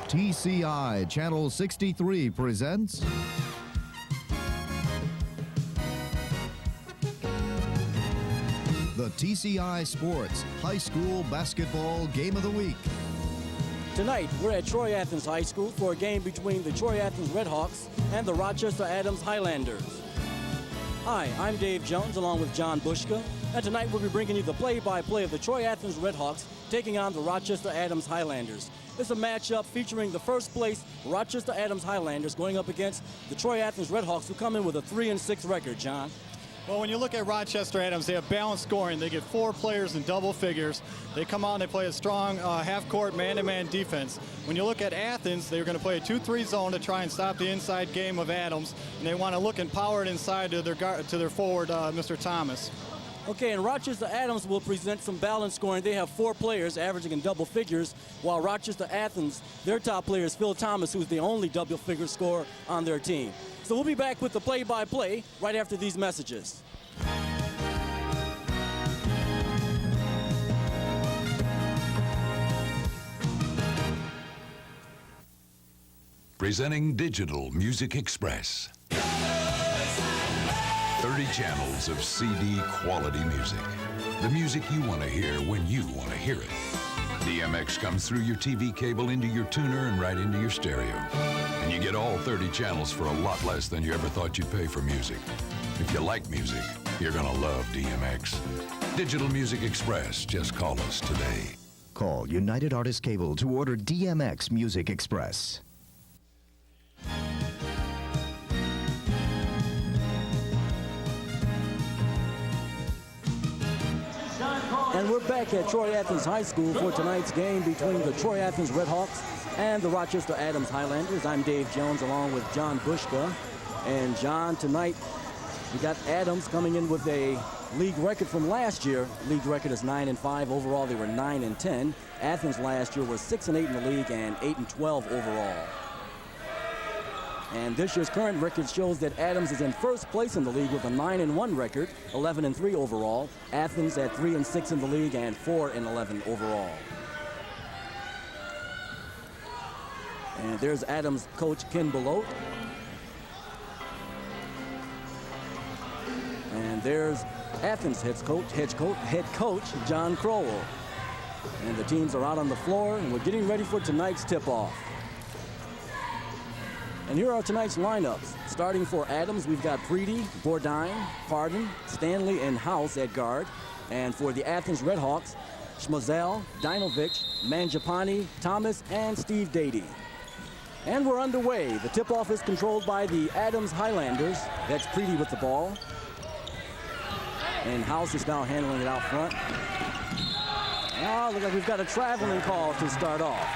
TCI Channel 63 presents the TCI Sports High School Basketball Game of the Week. Tonight, we're at Troy Athens High School for a game between the Troy Athens Redhawks and the Rochester Adams Highlanders. Hi, I'm Dave Jones along with John Bushka, and tonight we'll be bringing you the play-by-play of the Troy Athens Redhawks taking on the Rochester Adams Highlanders. It's a matchup featuring the first place Rochester Adams Highlanders going up against the Troy Athens Redhawks, who come in with a 3-6 record, John. Well, when you look at Rochester Adams, they have balanced scoring. They get 4 players in double figures. They come out and they play a strong half-court man-to-man defense. When you look at Athens, they're going to play a 2-3 zone to try and stop the inside game of Adams, and they want to look empowered inside to their forward, Mr. Thomas. Okay, and Rochester Adams will present some balanced scoring. They have 4 players averaging in double figures, while Rochester Athens, their top player is Phil Thomas, who's the only double-figure scorer on their team. So we'll be back with the play-by-play right after these messages. Presenting Digital Music Express. 30 channels of CD quality music. The music you want to hear when you want to hear it. DMX comes through your TV cable into your tuner and right into your stereo. And you get all 30 channels for a lot less than you ever thought you'd pay for music. If you like music, you're gonna love DMX. Digital Music Express. Just call us today. Call United Artists Cable to order DMX Music Express. And we're back at Troy Athens High School for tonight's game between the Troy Athens Redhawks and the Rochester Adams Highlanders. I'm Dave Jones along with John Bushka. And John, tonight we got Adams coming in with a league record from last year. League record is 9-5. Overall, they were 9-10. Athens last year was 6-8 in the league and 8-12 overall. And this year's current record shows that Adams is in first place in the league with a 9-1 record, 11-3 overall. Athens at 3-6 in the league and 4-11 overall. And there's Adams coach Ken Belote. And there's Athens head coach John Crowell. And the teams are out on the floor, and we're getting ready for tonight's tip-off. And here are tonight's lineups. Starting for Adams, we've got Preedy, Bourdine, Pardon, Stanley, and House at guard. And for the Athens Redhawks, Schmazel, Dinovich, Mangiapane, Thomas, and Steve Dady. And we're underway. The tip-off is controlled by the Adams Highlanders. That's Preedy with the ball. And House is now handling it out front. Oh, look like we've got a traveling call to start off.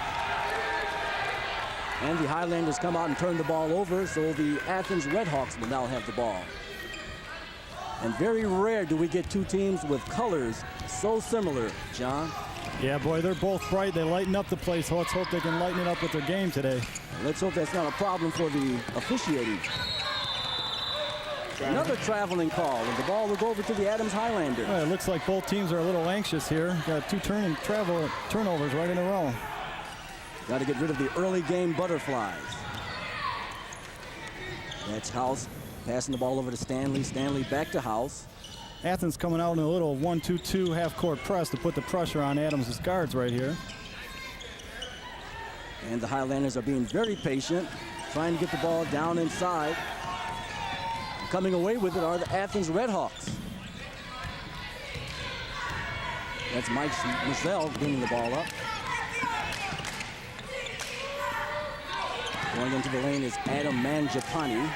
And the Highlanders come out and turn the ball over, so the Athens Redhawks will now have the ball. And very rare do we get two teams with colors so similar, John. Yeah, boy, they're both bright. They lighten up the place. So let's hope they can lighten it up with their game today. Let's hope that's not a problem for the officiating. Another traveling call, and the ball will go over to the Adams Highlanders. Well, it looks like both teams are a little anxious here. Got 2 turnovers right in a row. Got to get rid of the early game butterflies. That's House passing the ball over to Stanley. Stanley back to House. Athens coming out in a little 1-2-2 half-court press to put the pressure on Adams' guards right here. And the Highlanders are being very patient, trying to get the ball down inside. And coming away with it are the Athens Redhawks. That's Mike Michelle bringing the ball up. Going into the lane is Adam Mangiapane.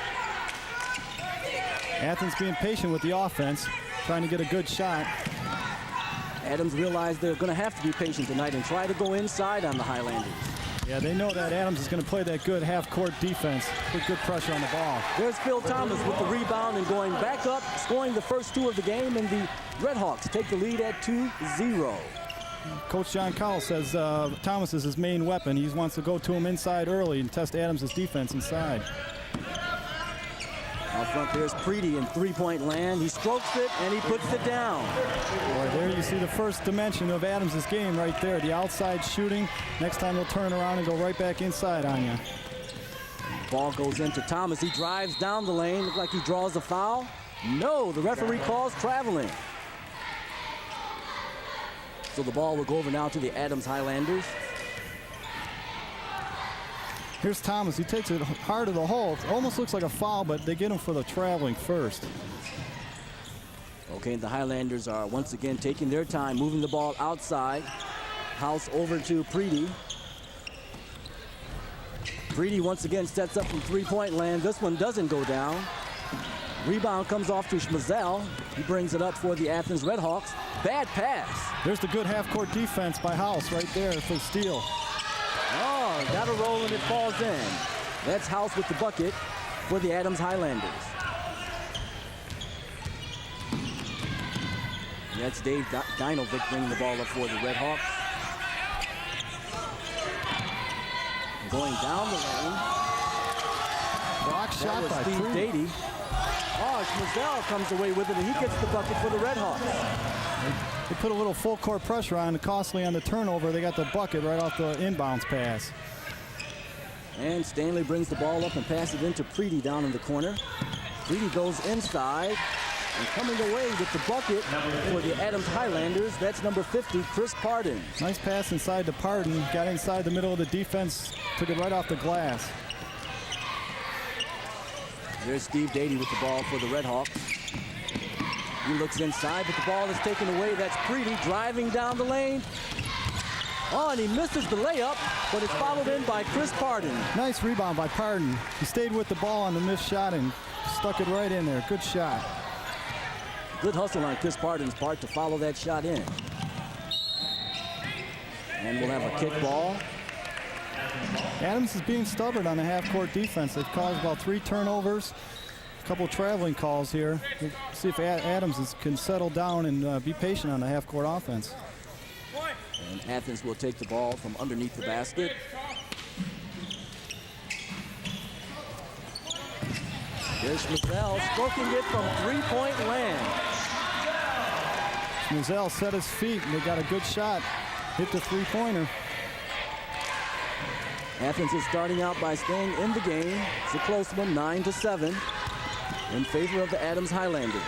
Athens being patient with the offense, trying to get a good shot. Adams realized they're going to have to be patient tonight and try to go inside on the Highlanders. Yeah, they know that Adams is going to play that good half-court defense, put good pressure on the ball. There's Phil Thomas with the rebound and going back up, scoring the first 2 of the game, and the Redhawks take the lead at 2-0. Coach John Cowell says Thomas is his main weapon. He wants to go to him inside early and test Adams' defense inside. Out front, there's Preedy in three-point land. He strokes it, and he puts it down. Boy, there you see the first dimension of Adams' game right there. The outside shooting. Next time he'll turn around and go right back inside on you. Ball goes into Thomas. He drives down the lane. Looks like he draws a foul. No, the referee calls traveling. So the ball will go over now to the Adams Highlanders. Here's Thomas. He takes it hard to the hole. Almost looks like a foul, but they get him for the traveling first. Okay, the Highlanders are once again taking their time, moving the ball outside. House over to Preedy. Preedy once again sets up from three-point land. This one doesn't go down. Rebound comes off to Schmazel. He brings it up for the Athens Redhawks. Bad pass. There's the good half-court defense by House right there for the steal. Oh, got a roll and it falls in. That's House with the bucket for the Adams Highlanders. That's Dave Dinovic bringing the ball up for the Redhawks. Going down the lane. Block shot by Steve Dady. Oh, Schmazel comes away with it, and he gets the bucket for the Redhawks. They put a little full court pressure on, costly on the turnover. They got the bucket right off the inbounds pass. And Stanley brings the ball up and passes it into Preedy down in the corner. Preedy goes inside, and coming away with the bucket for the Adams Highlanders, that's number 50, Chris Pardon. Nice pass inside to Pardon. Got inside the middle of the defense, took it right off the glass. There's Steve Dady with the ball for the Redhawks. He looks inside, but the ball is taken away. That's Preedy driving down the lane. Oh, and he misses the layup, but it's followed in by Chris Pardon. Nice rebound by Pardon. He stayed with the ball on the missed shot and stuck it right in there. Good shot. Good hustle on Chris Pardon's part to follow that shot in. And we'll have a kick ball. Adams is being stubborn on the half-court defense. They've caused about 3 turnovers, a couple traveling calls here. We'll see if Adams can settle down and be patient on the half-court offense. And Athens will take the ball from underneath the basket. There's Schmazel stroking it from three-point land. Schmazel set his feet, and they got a good shot. Hit the three-pointer. Athens is starting out by staying in the game. It's a close one, 9-7, in favor of the Adams Highlanders.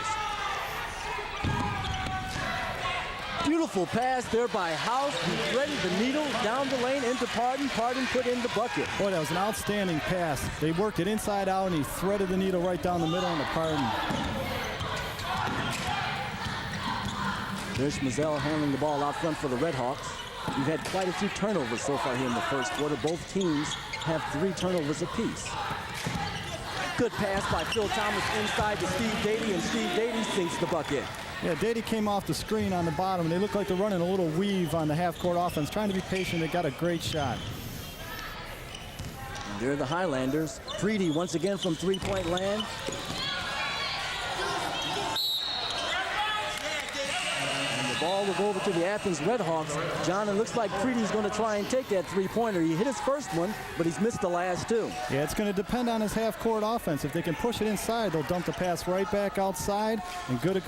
Beautiful pass there by House. He threaded the needle down the lane into Pardon. Pardon put in the bucket. Boy, that was an outstanding pass. They worked it inside out, and he threaded the needle right down the middle into Pardon. There's Schmazel handling the ball out front for the Redhawks. We've had quite a few turnovers so far here in the first quarter. Both teams have 3 turnovers apiece. Good pass by Phil Thomas inside to Steve Dady, and Steve Dady sinks the bucket. Yeah, Dady came off the screen on the bottom. They look like they're running a little weave on the half-court offense, trying to be patient. They got a great shot. And they're the Highlanders. Preedy once again from three-point land. Ball will go over to the Athens Redhawks. John, it looks like Preedy's going to try and take that three-pointer. He hit his first one, but he's missed the last 2. Yeah, it's going to depend on his half-court offense. If they can push it inside, they'll dump the pass right back outside and get a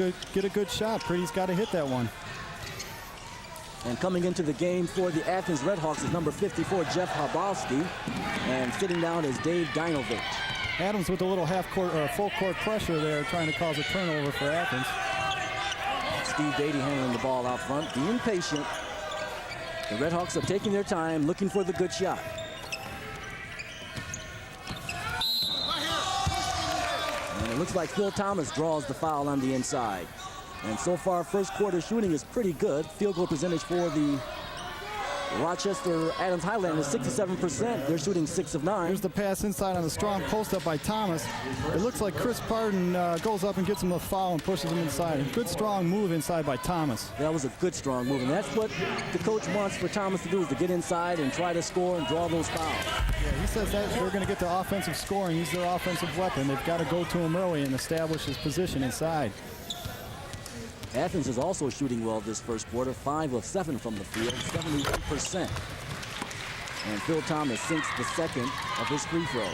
good shot. Preedy's got to hit that one. And coming into the game for the Athens Redhawks is number 54, Jeff Habowski. And sitting down is Dave Dinovic. Adams with a little half-court or full-court pressure there, trying to cause a turnover for Athens. Steve Dady handling the ball out front, being patient. The Redhawks are taking their time, looking for the good shot. And it looks like Phil Thomas draws the foul on the inside. And so far, first quarter shooting is pretty good. Field goal percentage for the Rochester Adams Highlanders, 67%. They're shooting 6 of 9. Here's the pass inside on the strong post up by Thomas. It looks like Chris Pardon goes up and gets him a foul and pushes him inside. A good strong move inside by Thomas. That was a good strong move, and that's what the coach wants for Thomas to do, is to get inside and try to score and draw those fouls. Yeah, he says that they're going to get the offensive scoring. He's their offensive weapon. They've got to go to him early and establish his position inside. Athens is also shooting well this first quarter, 5 of 7 from the field, 71%. And Phil Thomas sinks the second of his free throws.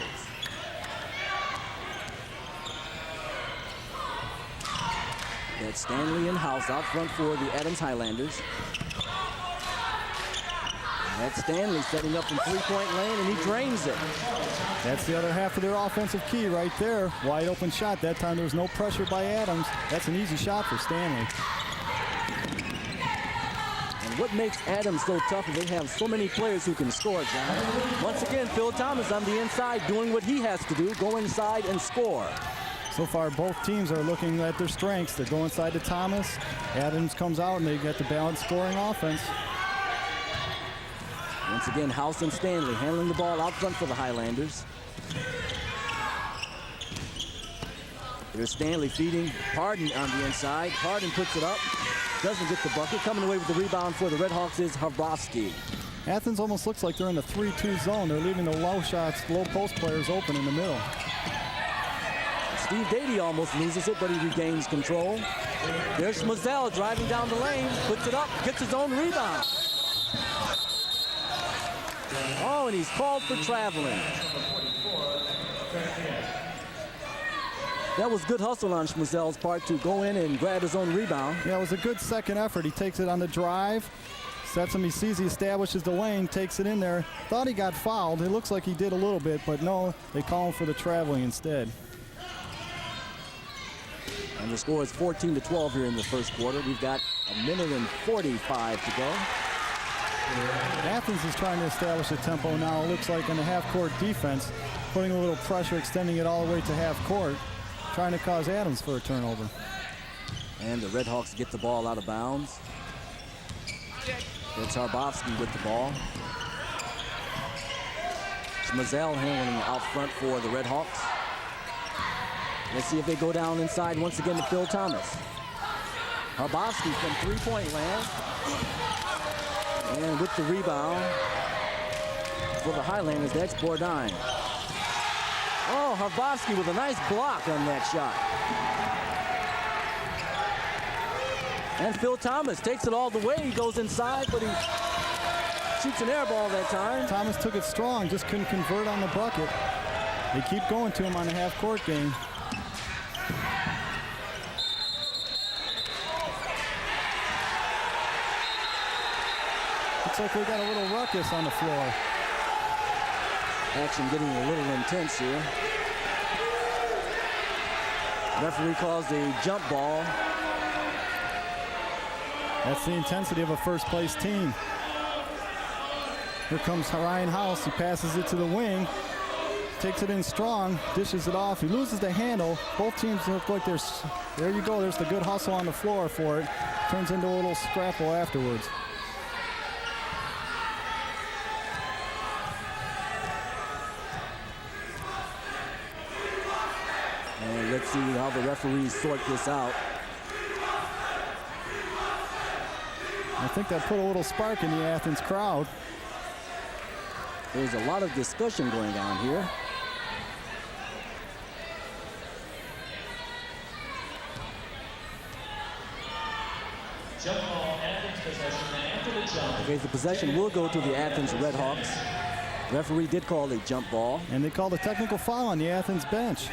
That's Stanley and House out front for the Adams Highlanders. That's Stanley setting up from three-point lane, and he drains it. That's the other half of their offensive key right there. Wide open shot. That time there was no pressure by Adams. That's an easy shot for Stanley. And what makes Adams so tough is they have so many players who can score, John. Once again, Phil Thomas on the inside doing what he has to do, go inside and score. So far, both teams are looking at their strengths. They go inside to Thomas. Adams comes out, and they get the balanced scoring offense. Once again, House and Stanley handling the ball out front for the Highlanders. There's Stanley feeding Pardon on the inside. Pardon puts it up, doesn't get the bucket. Coming away with the rebound for the Redhawks is Harbowski. Athens almost looks like they're in the 3-2 zone. They're leaving the low shots, low post players open in the middle. Steve Dady almost loses it, but he regains control. There's Schmazel driving down the lane, puts it up, gets his own rebound. Oh, and he's called for traveling. That was good hustle on Schmazel's part to go in and grab his own rebound. Yeah, it was a good second effort. He takes it on the drive, sets him, he sees he establishes the lane, takes it in there. Thought he got fouled. It looks like he did a little bit, but no, they call him for the traveling instead. And the score is 14-12 here in the first quarter. We've got a minute and 45 to go. Athens is trying to establish a tempo now. It looks like in the half-court defense, putting a little pressure, extending it all the way to half-court, trying to cause Adams for a turnover. And the Redhawks get the ball out of bounds. It's Harbowski with the ball. Schmazel handling out front for the Redhawks. Let's see if they go down inside once again to Phil Thomas. Harbowski from three-point land. And with the rebound for the Highlanders, the X-Bordine. Oh, Harbowski with a nice block on that shot. And Phil Thomas takes it all the way. He goes inside, but he shoots an air ball that time. Thomas took it strong, just couldn't convert on the bucket. They keep going to him on the half-court game. Looks like we got a little ruckus on the floor. Action getting a little intense here. Referee calls a jump ball. That's the intensity of a first-place team. Here comes Ryan House. He passes it to the wing. Takes it in strong, dishes it off. He loses the handle. Both teams look like there's, there you go. There's the good hustle on the floor for it. Turns into a little scrapple afterwards. And let's see how the referees sort this out. I think that put a little spark in the Athens crowd. There's a lot of discussion going on here. Okay, the possession will go to the Athens Redhawks. Referee did call a jump ball. And they called a technical foul on the Athens bench.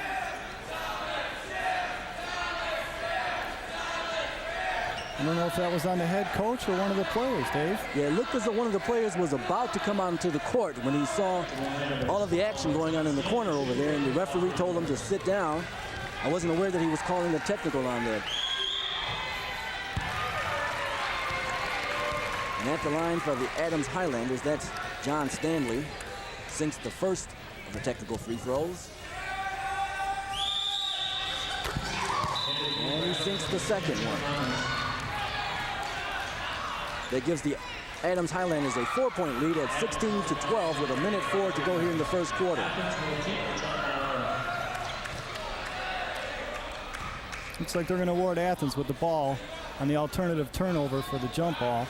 I don't know if that was on the head coach or one of the players, Dave. Yeah, it looked as though one of the players was about to come onto the court when he saw all of the action going on in the corner over there, and the referee told him to sit down. I wasn't aware that he was calling a technical on there. And at the line for the Adams Highlanders, that's John Stanley. Sinks the first of the technical free throws. And he sinks the second one. That gives the Adams Highlanders a 4-point lead at 16-12 with a minute 4 to go here in the first quarter. Looks like they're going to award Athens with the ball on the alternative turnover for the jump ball.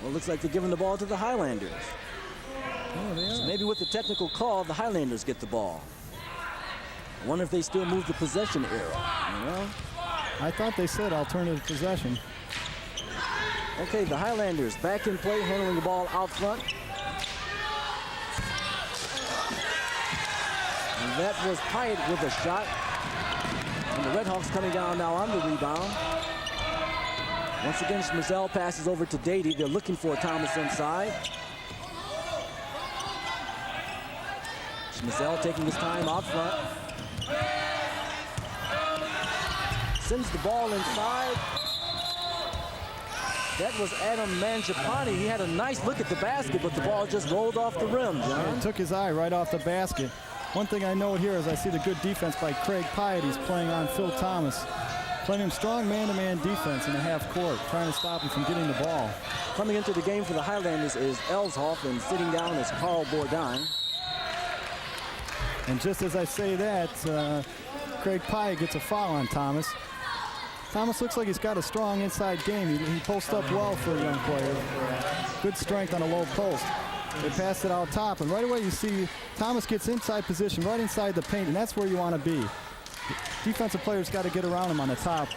Well, it looks like they're giving the ball to the Highlanders. Oh, they are. So maybe with the technical call, the Highlanders get the ball. I wonder if they still move the possession arrow, you know? I thought they said alternative possession. Okay, the Highlanders back in play, handling the ball out front. And that was Pyatt with a shot. And the Redhawks coming down now on the rebound. Once again, Schmizell passes over to Dady. They're looking for Thomas inside. Schmizell taking his time out front. Sends the ball inside. That was Adam Mangiapane. He had a nice look at the basket, but the ball just rolled off the rim, John. It took his eye right off the basket. One thing I note here is I see the good defense by Craig Pyatt. He's playing on Phil Thomas. Playing him strong man-to-man defense in the half court, trying to stop him from getting the ball. Coming into the game for the Highlanders is Elshoff, and sitting down is Carl Bourdin. And just as I say that, Craig Pyatt gets a foul on Thomas. Thomas looks like he's got a strong inside game. He posts up well for a young player. Good strength on a low post. They pass it out top, and right away you see Thomas gets inside position, right inside the paint, and that's where you want to be. Defensive players got to get around him on the top.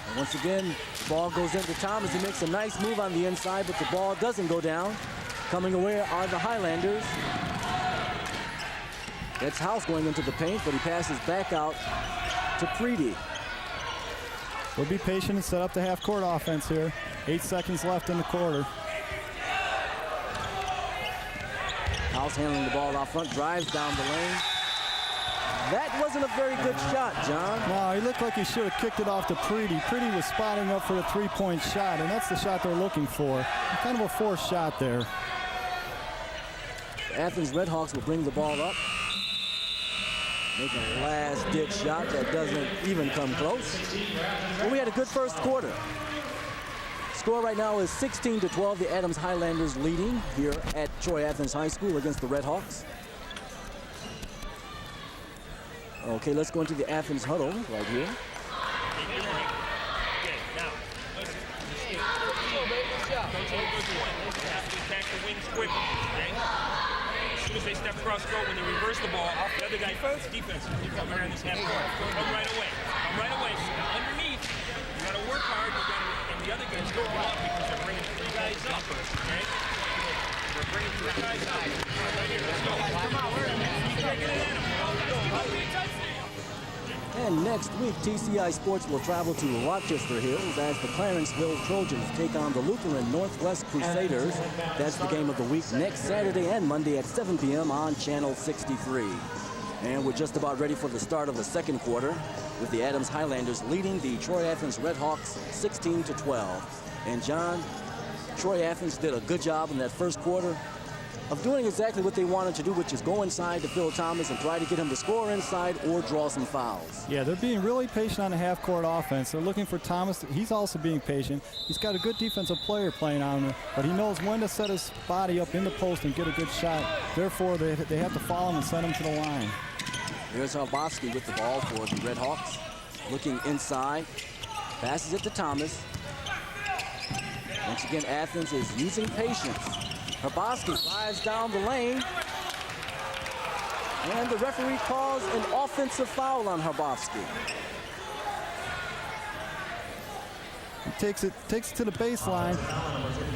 And once again, ball goes into Thomas. He makes a nice move on the inside, but the ball doesn't go down. Coming away are the Highlanders. That's House going into the paint, but he passes back out to Preedy. We'll be patient and set up the half-court offense here. 8 seconds left in the quarter. House handling the ball out front, drives down the lane. That wasn't a very good shot, John. No, he looked like he should have kicked it off to Preedy. Preedy was spotting up for a three-point shot, and that's the shot they're looking for. Kind of a forced shot there. The Athens Redhawks will bring the ball up. Make a last-ditch shot that doesn't even come close. Well, we had a good first quarter. Score right now is 16-12. The Adams Highlanders leading here at Troy Athens High School against the Redhawks. Okay, let's go into the Athens huddle right here. As soon as they step across the court, when they reverse the ball, the other guy first, defense, you come around this half court. Come right away. Come right away. Underneath, you got to work hard. And the other guys go up because they're bringing 3 guys up. Okay? They're bringing 3 guys up. Right here, let's go. Come on, keep taking it in them. And next week, TCI Sports will travel to Rochester Hills as the Clarenceville Trojans take on the Lutheran Northwest Crusaders. That's the game of the week next Saturday and Monday at 7 p.m. on Channel 63. And we're just about ready for the start of the second quarter with the Adams Highlanders leading the Troy Athens Redhawks 16-12. And John, Troy Athens did a good job in that first quarter of doing exactly what they wanted to do, which is go inside to Phil Thomas and try to get him to score inside or draw some fouls. Yeah, they're being really patient on the half-court offense. They're looking for Thomas. He's also being patient. He's got a good defensive player playing on him, but he knows when to set his body up in the post and get a good shot. Therefore, they have to follow him and send him to the line. There's Harbowski with the ball for the Redhawks. Looking inside, passes it to Thomas. Once again, Athens is using patience. Harbowski drives down the lane. And the referee calls an offensive foul on Harbowski. He takes it to the baseline,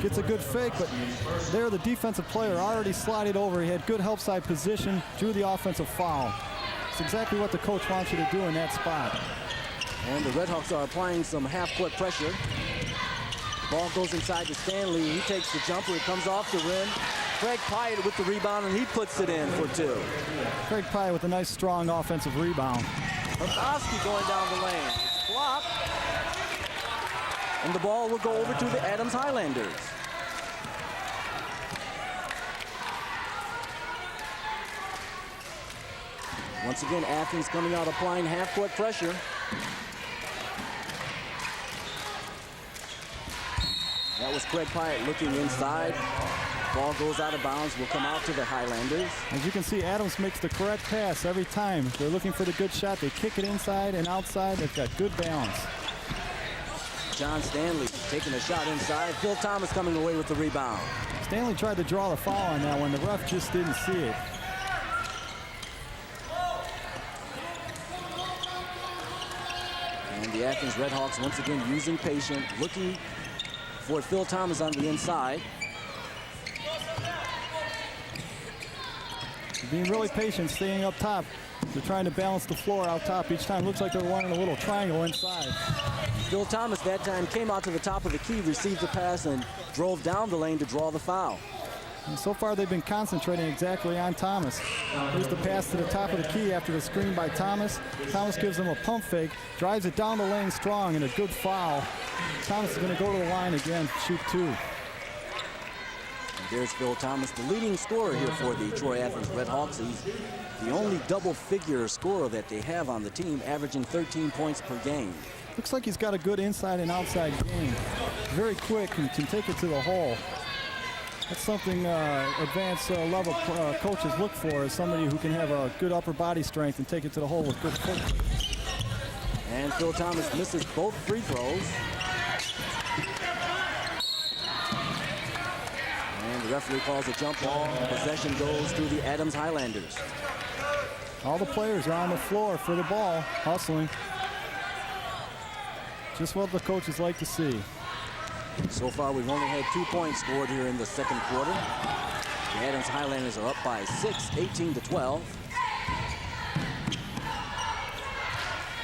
gets a good fake, but there the defensive player already slided over. He had good help side position, drew the offensive foul. It's exactly what the coach wants you to do in that spot. And the Redhawks are applying some half-court pressure. Ball goes inside to Stanley. He takes the jumper. It comes off the rim. Craig Pyatt with the rebound, and he puts it in for 2. Craig Pyatt with a nice, strong offensive rebound. Harbowski going down the lane. It's blocked. And the ball will go over to the Adams Highlanders. Once again, Athens coming out applying half-court pressure. That was Craig Pyatt looking inside. Ball goes out of bounds, will come out to the Highlanders. As you can see, Adams makes the correct pass every time. They're looking for the good shot. They kick it inside and outside. They've got good balance. John Stanley taking a shot inside. Phil Thomas coming away with the rebound. Stanley tried to draw the foul on that one. The ref just didn't see it. And the Athens Redhawks once again using patience, looking for Phil Thomas on the inside. being really patient, staying up top. They're trying to balance the floor out top each time. Looks like they're running a little triangle inside. Phil Thomas that time came out to the top of the key, received the pass, and drove down the lane to draw the foul. And so far, they've been concentrating exactly on Thomas. Here's the pass to the top of the key after the screen by Thomas. Thomas gives him a pump fake, drives it down the lane strong, and a good foul. Thomas is going to go to the line again, shoot 2. And there's Phil Thomas, the leading scorer here for the Troy Athens Redhawks. He's the only double-figure scorer that they have on the team, averaging 13 points per game. Looks like he's got a good inside and outside game. Very quick and can take it to the hole. That's something advanced level coaches look for, is somebody who can have a good upper body strength and take it to the hole with good foot. And Phil Thomas misses both free throws. And the referee calls a jump ball. Possession goes to the Adams Highlanders. All the players are on the floor for the ball, hustling. Just what the coaches like to see. So far, we've only had 2 points scored here in the second quarter. The Adams Highlanders are up by 6, 18-12.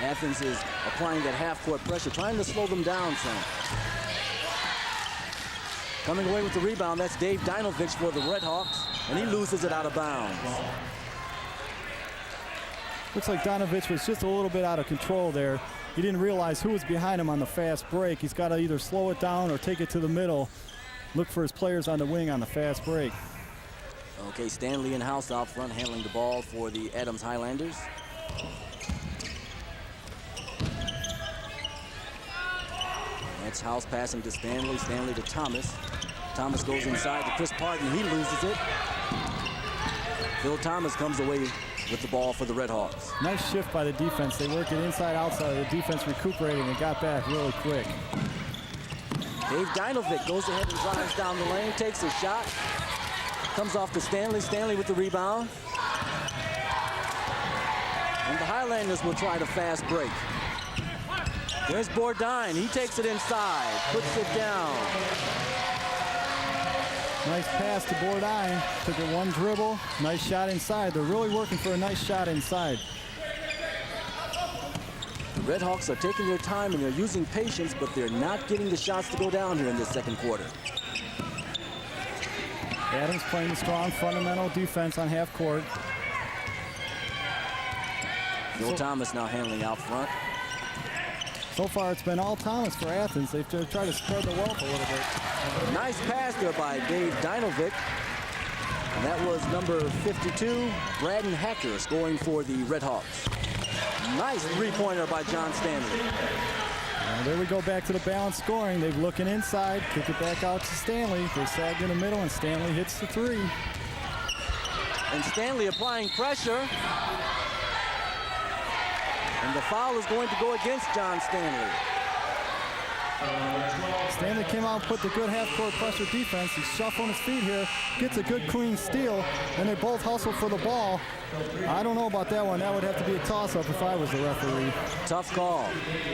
Athens is applying that half-court pressure, trying to slow them down some. Coming away with the rebound, that's Dave Dinovich for the Redhawks, and he loses it out of bounds. Looks like Donovich was just a little bit out of control there. He didn't realize who was behind him on the fast break. He's got to either slow it down or take it to the middle. Look for his players on the wing on the fast break. Okay, Stanley in house out front handling the ball for the Adams Highlanders. That's House passing to Stanley, Stanley to Thomas. Thomas goes inside to Chris Parton, he loses it. Phil Thomas comes away with the ball for the Redhawks. Nice shift by the defense. They worked it inside, outside. The defense recuperating and got back really quick. Dave Dinovic goes ahead and drives down the lane, takes a shot. Comes off to Stanley. Stanley with the rebound. And the Highlanders will try to fast break. There's Bourdine. He takes it inside, puts it down. Nice pass to Bourdine. Took it one dribble. Nice shot inside. They're really working for a nice shot inside. The Redhawks are taking their time and they're using patience, but they're not getting the shots to go down here in this second quarter. Adams playing strong fundamental defense on half court. Phil Thomas now handling out front. So far, it's been all Thomas for Athens. They've tried to spread the wealth a little bit. Nice pass there by Dave Dinovic. And that was number 52, Braden Hacker, scoring for the Redhawks. Nice three-pointer by John Stanley. And there we go back to the balanced scoring. They're looking inside, kick it back out to Stanley. They sagged in the middle, and Stanley hits the three. And Stanley applying pressure. And the foul is going to go against John Stanley. Stanley came out and put the good half-court pressure defense. He's shuffling his feet here, gets a good clean steal, and they both hustle for the ball. I don't know about that one. That would have to be a toss-up if I was the referee. Tough call.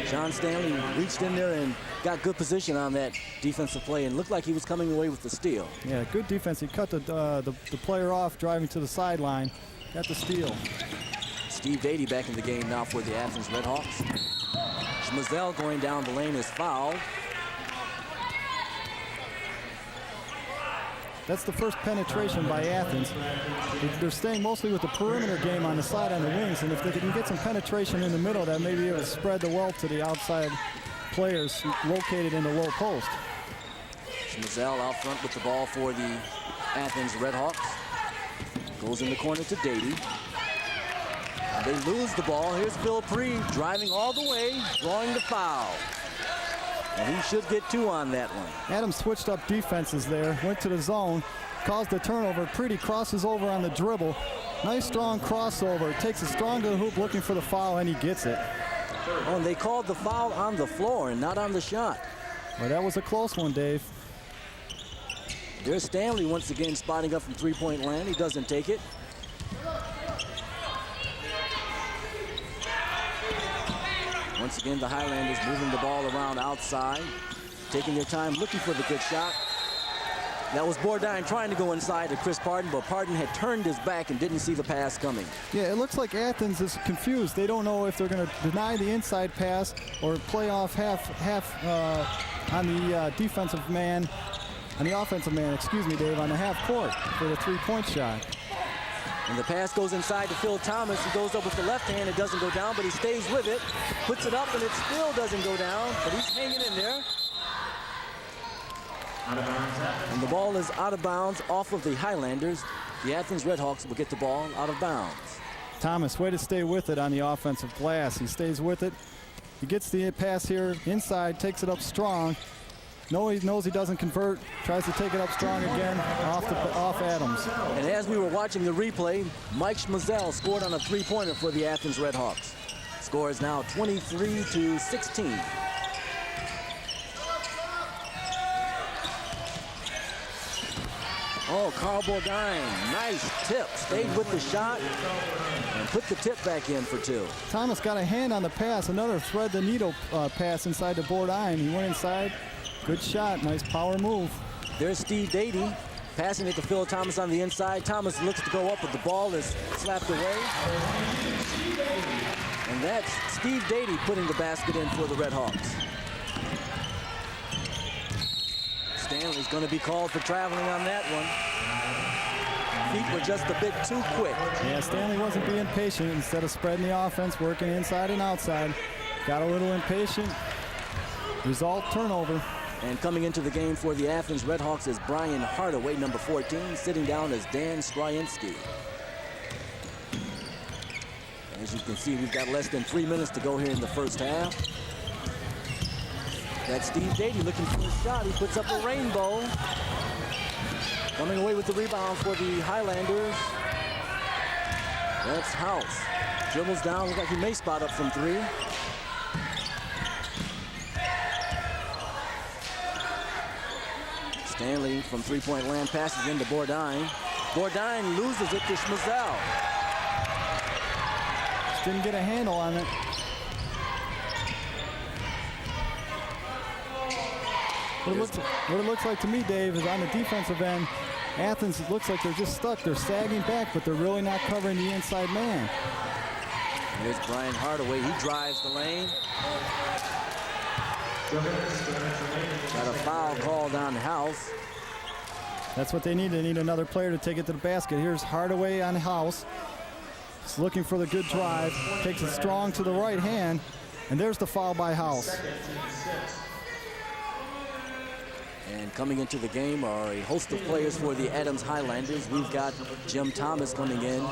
John Stanley reached in there and got good position on that defensive play and looked like he was coming away with the steal. Yeah, good defense. He cut the player off driving to the sideline, got the steal. Steve Beatty back in the game now for the Athens Redhawks. Schmazel going down the lane is fouled. That's the first penetration by Athens. They're staying mostly with the perimeter game on the side on the wings, and if they can get some penetration in the middle, that may be able to spread the wealth to the outside players located in the low post. Schmazel out front with the ball for the Athens Redhawks. Goes in the corner to Beatty. They lose the ball. Here's Phil Pree driving all the way, drawing the foul. And he should get two on that one. Adams switched up defenses there, went to the zone, caused the turnover. Pretty crosses over on the dribble. Nice strong crossover. Takes it strong to the hoop looking for the foul, and he gets it. Oh, and they called the foul on the floor and not on the shot. Well, that was a close one, Dave. There's Stanley once again spotting up from three-point land. He doesn't take it. Once again, the Highlanders moving the ball around outside, taking their time, looking for the good shot. That was Bourdin trying to go inside to Chris Pardon, but Pardon had turned his back and didn't see the pass coming. Yeah, it looks like Athens is confused. They don't know if they're going to deny the inside pass or play off half on the defensive man, on the offensive man, excuse me, Dave, on the half court for the three-point shot. And the pass goes inside to Phil Thomas. He goes up with the left hand. It doesn't go down, but he stays with it. Puts it up, and it still doesn't go down, but he's hanging in there. And the ball is out of bounds off of the Highlanders. The Athens Redhawks will get the ball out of bounds. Thomas, way to stay with it on the offensive glass. He stays with it. He gets the pass here inside, takes it up strong. He knows he doesn't convert, tries to take it up strong again off Adams. And as we were watching the replay, Mike Schmazel scored on a three-pointer for the Athens Redhawks. Score is now 23-16. Oh, Carl Bourdin, nice tip. Stayed with the shot and put the tip back in for two. Thomas got a hand on the pass, another thread the needle pass inside to Bourdin. He went inside. Good shot, nice power move. There's Steve Dady passing it to Phil Thomas on the inside. Thomas looks to go up, but the ball is slapped away. And that's Steve Dady putting the basket in for the Redhawks. Stanley's going to be called for traveling on that one. Feet were just a bit too quick. Yeah, Stanley wasn't being patient. Instead of spreading the offense, working inside and outside. Got a little impatient. Result, turnover. And coming into the game for the Athens Redhawks is Brian Hardaway, number 14. Sitting down is Dan Stryinsky. As you can see, we've got less than 3 minutes to go here in the first half. That's Steve Dady looking for a shot. He puts up a rainbow. Coming away with the rebound for the Highlanders. That's House. Dribbles down, looks like he may spot up from three. Stanley from three-point land passes into Bourdin. Bourdin loses it to Schmazel. Just didn't get a handle on it. What it looks like to me, Dave, is on the defensive end, Athens, it looks like they're just stuck. They're sagging back, but they're really not covering the inside man. Here's Brian Hardaway. He drives the lane. Got a foul called on House. That's what they need. They need another player to take it to the basket. Here's Hardaway on House. He's looking for the good drive. Takes it strong to the right hand. And there's the foul by House. And coming into the game are a host of players for the Adams Highlanders. We've got Jim Thomas coming in.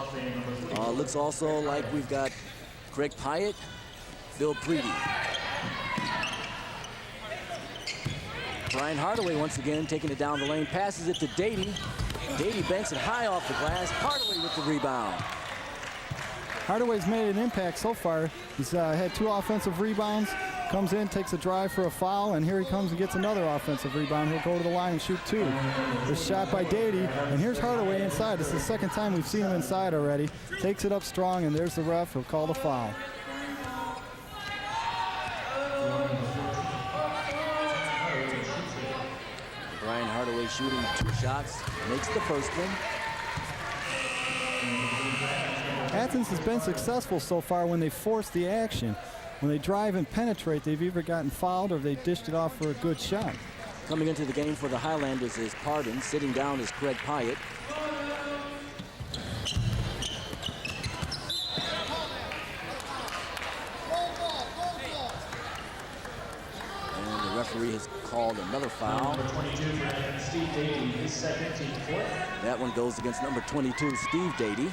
Looks also like we've got Craig Pyatt, Phil Preedy. Brian Hardaway once again taking it down the lane, passes it to Dady. Dady banks it high off the glass. Hardaway with the rebound. Hardaway's made an impact so far. He's had 2 offensive rebounds. Comes in, takes a drive for a foul, and here he comes and gets another offensive rebound. He'll go to the line and shoot 2. This shot by Dady, and here's Hardaway inside. This is the second time we've seen him inside already. Takes it up strong, and there's the ref. He'll call the foul. Brian Hardaway shooting 2 shots, makes the first one. Athens has been successful so far when they force the action. When they drive and penetrate, they've either gotten fouled or they dished it off for a good shot. Coming into the game for the Highlanders is Pardon. Sitting down is Craig Pyatt. And the referee has called another foul. Number 22, Steve Dady, his second, team fourth. That one goes against number 22, Steve Dady.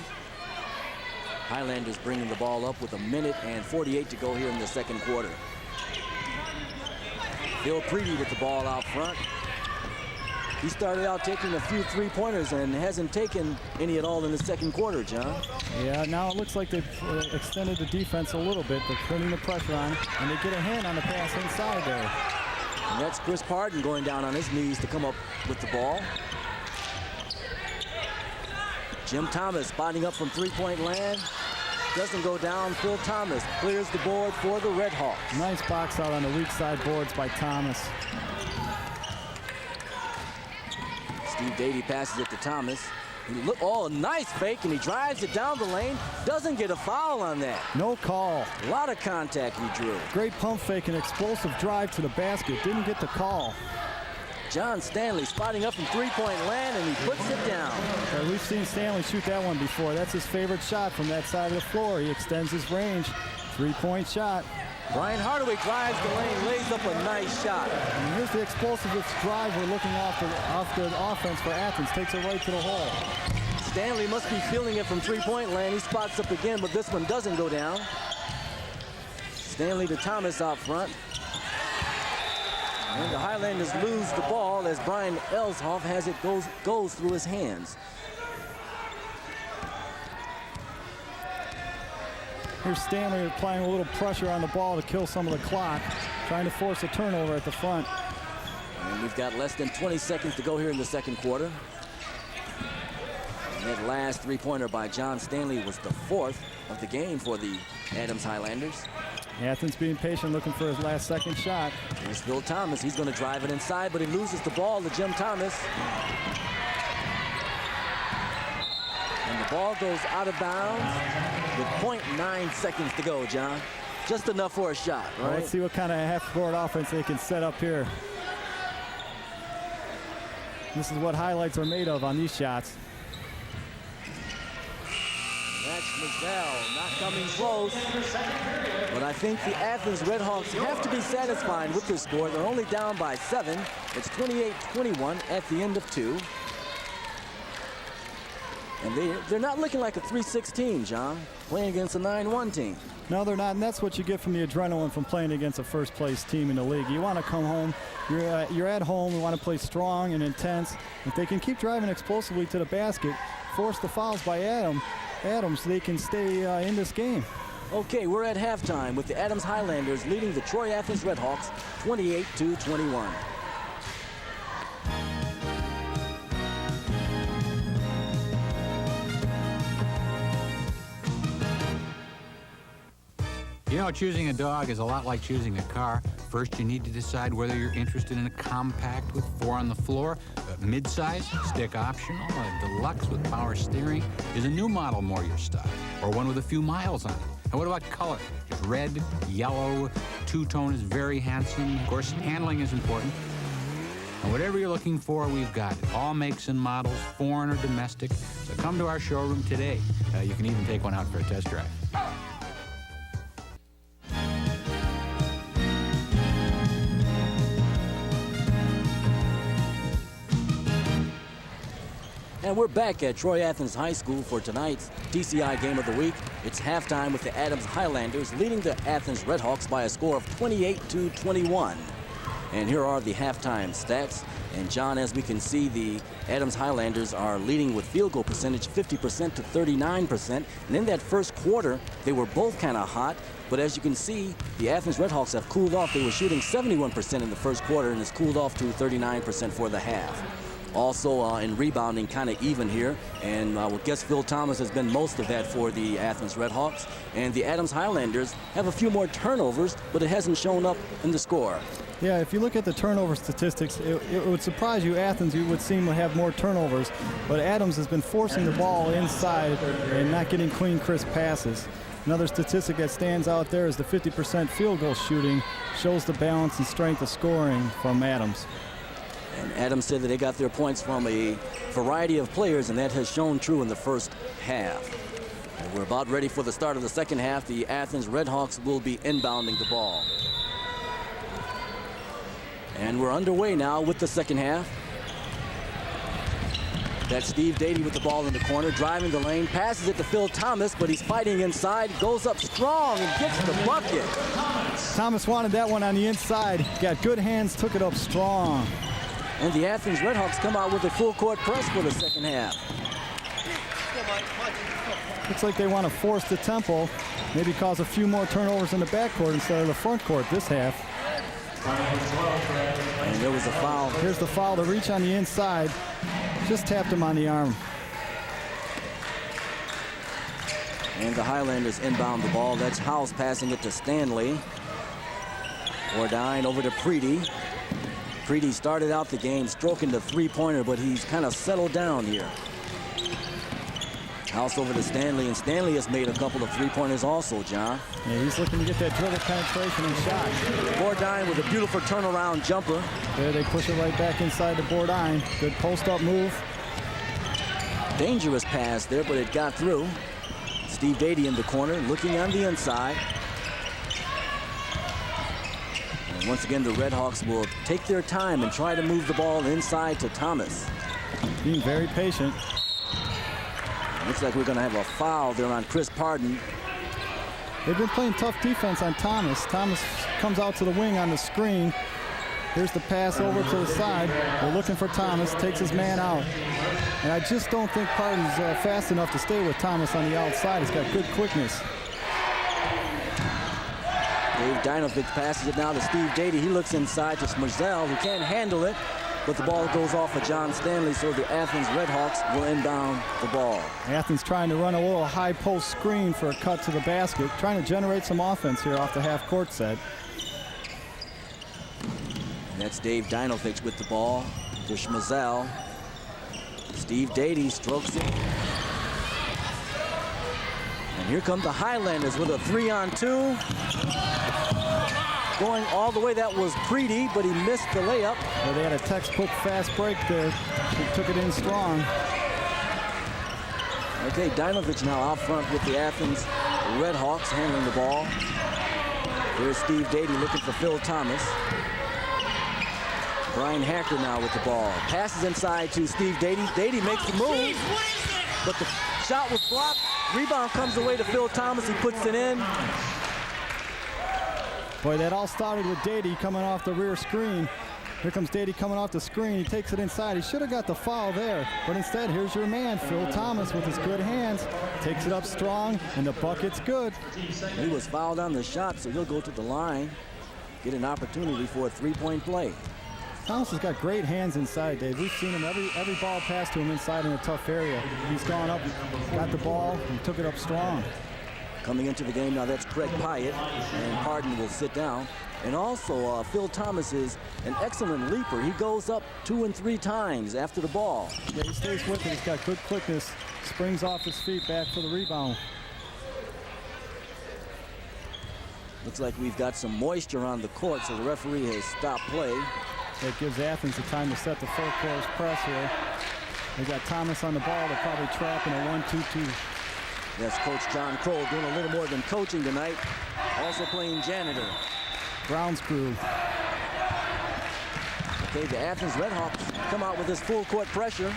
Highlanders bringing the ball up with 1:48 to go here in the second quarter. Phil Preedy with the ball out front. He started out taking a few three-pointers and hasn't taken any at all in the second quarter, John. Yeah, now it looks like they've extended the defense a little bit. They're putting the pressure on, and they get a hand on the pass inside there. And that's Chris Pardon going down on his knees to come up with the ball. Jim Thomas spotting up from three-point land. Doesn't go down. Phil Thomas clears the board for the Redhawks. Nice box out on the weak side boards by Thomas. Steve Dady passes it to Thomas. Oh, nice fake, and he drives it down the lane. Doesn't get a foul on that. No call. A lot of contact he drew. Great pump fake and explosive drive to the basket. Didn't get the call. John Stanley spotting up from three-point land, and he puts it down. We've seen Stanley shoot that one before. That's his favorite shot from that side of the floor. He extends his range. Three-point shot. Brian Hardaway drives the lane, lays up a nice shot. And here's the explosive drive we're looking off the offense for Athens. Takes it right to the hole. Stanley must be feeling it from three-point land. He spots up again, but this one doesn't go down. Stanley to Thomas out front. And the Highlanders lose the ball as Brian Elshoff has it goes through his hands. Here's Stanley applying a little pressure on the ball to kill some of the clock, trying to force a turnover at the front. And we've got less than 20 seconds to go here in the second quarter. And that last three-pointer by John Stanley was the fourth of the game for the Adams Highlanders. Athens being patient, looking for his last second shot. Here's Phil Thomas. He's going to drive it inside, but he loses the ball to Jim Thomas. And the ball goes out of bounds with 0.9 seconds to go, John. Just enough for a shot, right? Well, let's see what kind of half-court offense they can set up here. This is what highlights are made of on these shots. That's Mazzell not coming close. But I think the Athens Redhawks have to be satisfied with this score. They're only down by 7. It's 28-21 at the end of 2. And they're not looking like a 3-6 team, John, playing against a 9-1 team. No, they're not, and that's what you get from the adrenaline from playing against a first-place team in the league. You want to come home, you're at home, you want to play strong and intense. If they can keep driving explosively to the basket, force the fouls by Adams, they can stay in this game. Okay, we're at halftime with the Adams Highlanders leading the Troy Athens Redhawks 28-21. You know, choosing a dog is a lot like choosing a car. First, you need to decide whether you're interested in a compact with 4 on the floor, a mid-size, stick optional, a deluxe with power steering. Is a new model more your style, or one with a few miles on it? And what about color? Just red, yellow, two-tone is very handsome. Of course, handling is important. And whatever you're looking for, we've got it. All makes and models, foreign or domestic. So come to our showroom today. You can even take one out for a test drive. And we're back at Troy Athens High School for tonight's TCI Game of the Week. It's halftime with the Adams Highlanders leading the Athens Redhawks by a score of 28-21. And here are the halftime stats. And John, as we can see, the Adams Highlanders are leading with field goal percentage 50% to 39%. And in that first quarter, they were both kind of hot. But as you can see, the Athens Redhawks have cooled off. They were shooting 71% in the first quarter, and it's cooled off to 39% for the half. Also in rebounding, kind of even here, and I would guess Phil Thomas has been most of that for the Athens Redhawks. And the Adams Highlanders have a few more turnovers, but it hasn't shown up in the score. Yeah, if you look at the turnover statistics, it would surprise you. Athens, you would seem to have more turnovers, but Adams has been forcing the ball inside and not getting clean, crisp passes. Another statistic that stands out there is the 50% field goal shooting, shows the balance and strength of scoring from Adams. And Adams said that they got their points from a variety of players, and that has shown true in the first half. And we're about ready for the start of the second half. The Athens Redhawks will be inbounding the ball. And we're underway now with the second half. That's Steve Dady with the ball in the corner, driving the lane, passes it to Phil Thomas, but he's fighting inside, goes up strong and gets the bucket. Thomas wanted that one on the inside. Got good hands, took it up strong. And the Athens Redhawks come out with a full court press for the second half. Looks like they want to force the tempo, maybe cause a few more turnovers in the backcourt instead of the front court this half. And there was a foul. Here's the foul to reach on the inside. Just tapped him on the arm. And the Highlanders inbound the ball. That's House passing it to Stanley. Ordine over to Preedy. Preedy started out the game stroking the three-pointer, but he's kind of settled down here. House over to Stanley, and Stanley has made a couple of three-pointers also, John. Yeah, he's looking to get that dribble penetration and shot. Bourdine with a beautiful turnaround jumper. There they push it right back inside the Bourdine. Good post-up move. Dangerous pass there, but it got through. Steve Dady in the corner, looking on the inside. And once again, the Redhawks will take their time and try to move the ball inside to Thomas. Being very patient. Looks like we're going to have a foul there on Chris Pardon. They've been playing tough defense on Thomas. Thomas comes out to the wing on the screen. Here's the pass over to the side. They're looking for Thomas, takes his man out. And I just don't think Pardon's fast enough to stay with Thomas on the outside. He's got good quickness. Dave Dinovich passes it now to Steve Dady. He looks inside to Smerzel, who can't handle it, but the ball goes off of John Stanley, so the Athens Redhawks will inbound the ball. Athens trying to run a little high post screen for a cut to the basket, trying to generate some offense here off the half court set. And that's Dave Dinovich with the ball to Smerzel. Steve Dady strokes it. And here come the Highlanders with a 3-on-2. Going all the way, that was Preedy, but he missed the layup. Well, they had a textbook fast break there. He took it in strong. Okay, Dinovich now out front with the Athens Redhawks handling the ball. There's Steve Dady looking for Phil Thomas. Brian Hacker now with the ball. Passes inside to Steve Dady. Dady makes the move, but the shot was blocked. Rebound comes away to Phil Thomas. He puts it in. Boy, that all started with Dady coming off the rear screen. Here comes Dady coming off the screen. He takes it inside. He should have got the foul there, but instead, here's your man, Phil Thomas, with his good hands. Takes it up strong, and the bucket's good. He was fouled on the shot, so he'll go to the line, get an opportunity for a three-point play. Thomas has got great hands inside, Dave. We've seen him every ball pass to him inside in a tough area. He's gone up, got the ball, and took it up strong. Coming into the game now, that's Craig Pyatt, and Pardon will sit down. And also, Phil Thomas is an excellent leaper. He goes up 2 and 3 times after the ball. Yeah, he stays with it. He's got good quickness. Springs off his feet back for the rebound. Looks like we've got some moisture on the court, so the referee has stopped play. That gives Athens the time to set the full course press here. They got Thomas on the ball. They're probably trapping a 1-2-2. Yes, Coach John Kroll doing a little more than coaching tonight. Also playing janitor. Grounds crew. Okay, the Athens Redhawks come out with this full court pressure.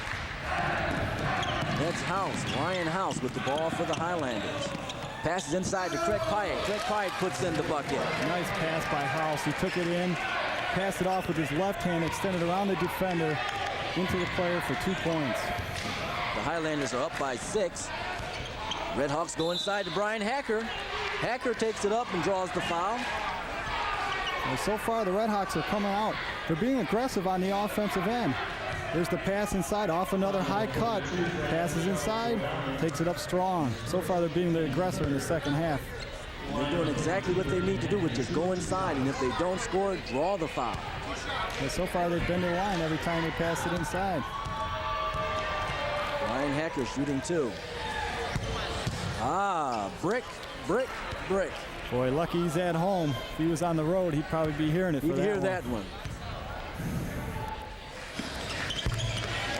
That's House, Ryan House with the ball for the Highlanders. Passes inside to Craig Pyatt. Craig Pyatt puts in the bucket. Nice pass by House. He took it in, passed it off with his left hand, extended around the defender into the player for 2 points. The Highlanders are up by 6. Redhawks go inside to Brian Hacker. Hacker takes it up and draws the foul. Well, so far, the Redhawks are coming out. They're being aggressive on the offensive end. There's the pass inside, off another high cut. Passes inside, takes it up strong. So far, they're being the aggressor in the second half. And they're doing exactly what they need to do, which is go inside, and if they don't score, draw the foul. Yeah, so far, they've been their line every time they pass it inside. Brian Hacker shooting 2. Brick. Boy, lucky he's at home. If he was on the road, he'd probably be hearing it for that one. He'd hear that one.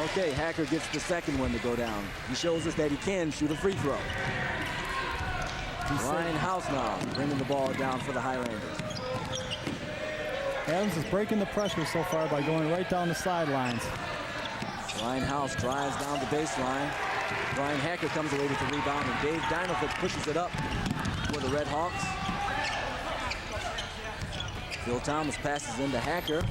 Okay, Hacker gets the second one to go down. He shows us that he can shoot a free throw. Ryan House now bringing the ball down for the Highlanders. Adams is breaking the pressure so far by going right down the sidelines. Ryan House drives down the baseline. Brian Hacker comes away with the rebound, and Dave Dinovich pushes it up for the Redhawks. Phil Thomas passes into Hacker.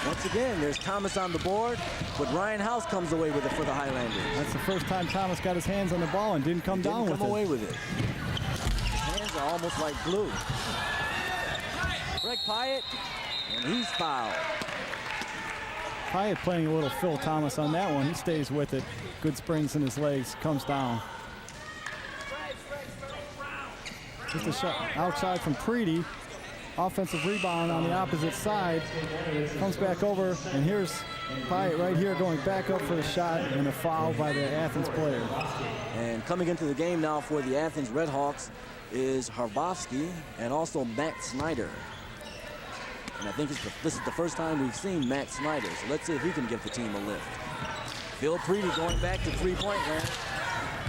Once again, there's Thomas on the board, but Ryan House comes away with it for the Highlanders. That's the first time Thomas got his hands on the ball and didn't come down with it. Didn't come away with it. His hands are almost like glue. Craig Pyatt, and he's fouled. Pyatt playing a little Phil Thomas on that one. He stays with it. Good springs in his legs, comes down. Just a shot outside from Preedy. offensive rebound on the opposite side. Comes back over, and here's Pyatt right here going back up for the shot, and a foul by the Athens player. And coming into the game now for the Athens Redhawks is Harbovsky and also Matt Snyder. And I think this is the first time we've seen Matt Snyder, so let's see if he can give the team a lift. Phil Preedy going back to three-point land.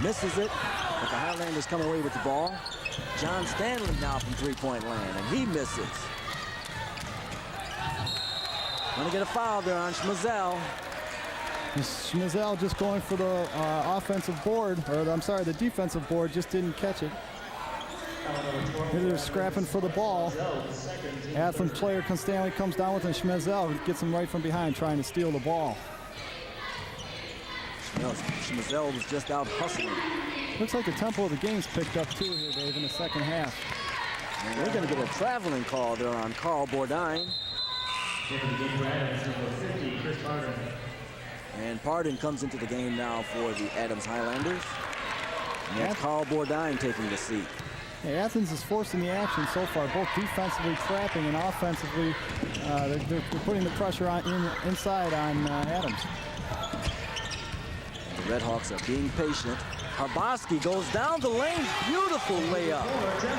Misses it, but the Highlanders come away with the ball. John Stanley now from three-point land, and he misses. Gonna get a foul there on Schmazel. Schmazel just going for the offensive board, or I'm sorry, the defensive board, just didn't catch it. Here they're scrapping for the ball. Athens player Stanley comes down with him. Schmazel gets him right from behind, trying to steal the ball. Schmazel was just out hustling. Looks like the tempo of the game's picked up too here, Dave, in the second half. And we're going to get a traveling call there on Carl Bordine. And Pardon comes into the game now for the Adams Highlanders. And that's Carl Bordine taking the seat. Hey, Athens is forcing the action so far, both defensively trapping and offensively. They're putting the pressure on inside on Adams. The Redhawks are being patient. Harbovsky goes down the lane. Beautiful layup.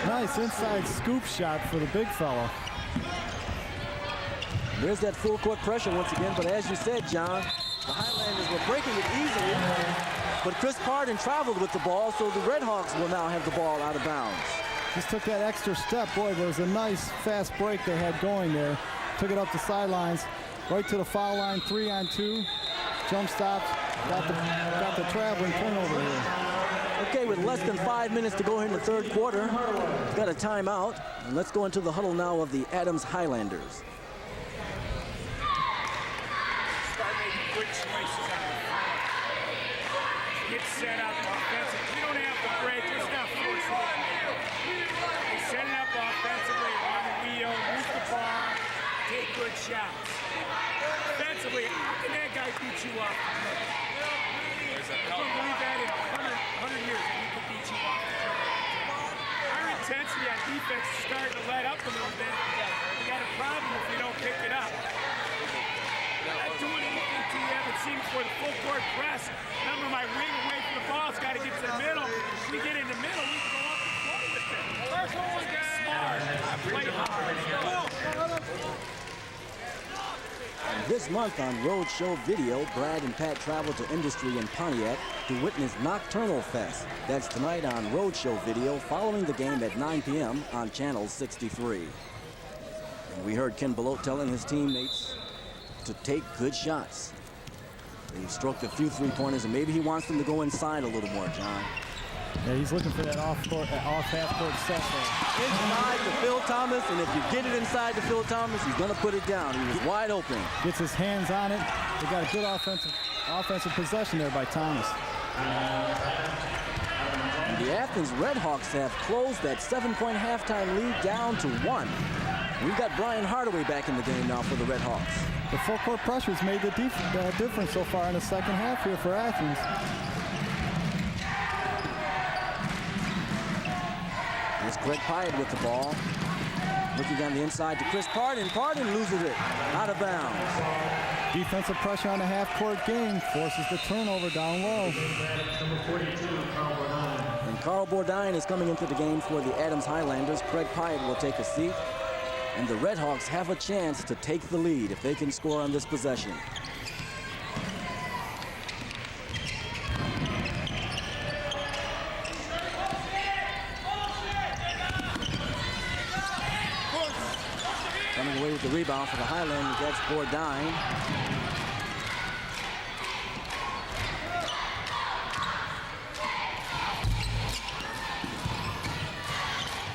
Nice inside scoop shot for the big fella. There's that full court pressure once again, but as you said, John, the Highlanders were breaking it easily, but Chris Pardon traveled with the ball, so the Redhawks will now have the ball out of bounds. Just took that extra step. Boy, there was a nice fast break they had going there. Took it up the sidelines, right to the foul line, 3-on-2. Jump stops, got the traveling turnover here. Okay, with less than 5 minutes to go here in the third quarter, we've got a timeout. And let's go into the huddle now of the Adams Highlanders. Start making quick choices on the front. Get set up offensively. We don't have to break. Let's not force it. They set it up offensively, run the wheel, move the bar, take good shots. Defensively, how can that guy beat you up? I don't believe that in 100 years that he could beat you up. Our intensity on defense is starting to let up a little bit. We got a problem if we don't pick it up. Not doing anything to you. It seems for the full court press. Remember, my wing away from the ball's got to get to the middle. If we get in the middle, we can go up and play with it. Get smart. Play hard. And this month on Roadshow Video, Brad and Pat traveled to Industry in Pontiac to witness Nocturnal Fest. That's tonight on Roadshow Video, following the game at 9 p.m. on Channel 63. And we heard Ken Belote telling his teammates to take good shots. They've stroked a few three-pointers, and maybe he wants them to go inside a little more, John. Yeah, he's looking for that off half-court set there. Inside to Phil Thomas, and if you get it inside to Phil Thomas, he's going to put it down. He was wide open. Gets his hands on it. They got a good offensive possession there by Thomas. And the Athens Redhawks have closed that 7-point halftime lead down to 1. We've got Brian Hardaway back in the game now for the Redhawks. The full court pressure's made the difference so far in the second half here for Athens. Here's Greg Pyatt with the ball. Looking on the inside to Chris Pardon. Pardon loses it out of bounds. Defensive pressure on the half-court game forces the turnover down low. And Carl Bordine is coming into the game for the Adams Highlanders. Greg Pyatt will take a seat. And the Redhawks have a chance to take the lead if they can score on this possession. Coming away with the rebound for the Highlanders, that's Bordine.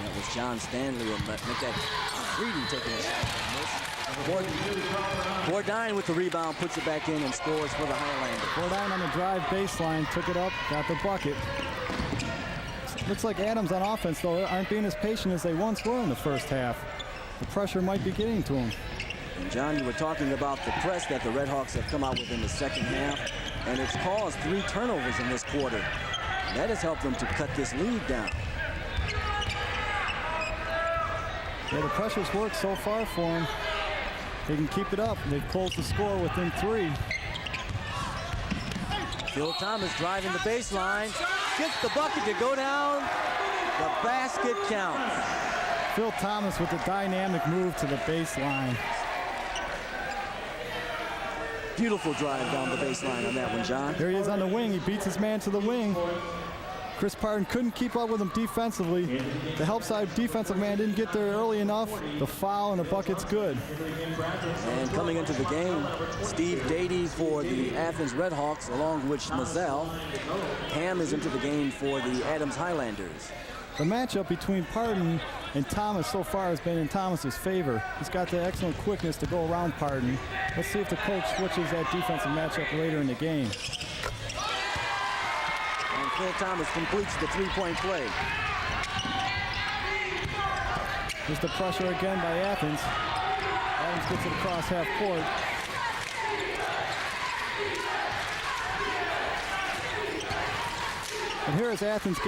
That was John Stanley who make that Reedy taking a shot. Bordine with the rebound, puts it back in and scores for the Highlanders. Bordine on the drive baseline, took it up, got the bucket. Looks like Adams on offense, though, aren't being as patient as they once were in the first half. The pressure might be getting to them. And John, you were talking about the press that the Redhawks have come out with in the second half, and it's caused 3 turnovers in this quarter. That has helped them to cut this lead down. Yeah, the pressure's worked so far for them. They can keep it up. They've closed the score within 3. Phil Thomas driving the baseline. Gets the bucket to go down. The basket counts. Phil Thomas with a dynamic move to the baseline. Beautiful drive down the baseline on that one, John. There he is on the wing. He beats his man to the wing. Chris Parton couldn't keep up with him defensively. The help side defensive man didn't get there early enough. The foul and the bucket's good. And coming into the game, Steve Dady for the Athens Redhawks, along with Schmazell. Ham is into the game for the Adams Highlanders. The matchup between Parton and Thomas so far has been in Thomas's favor. He's got the excellent quickness to go around Parton. Let's see if the coach switches that defensive matchup later in the game. And Phil Thomas completes the three-point play. Here's the pressure again by Athens. Adams gets it across half court. And here as Athens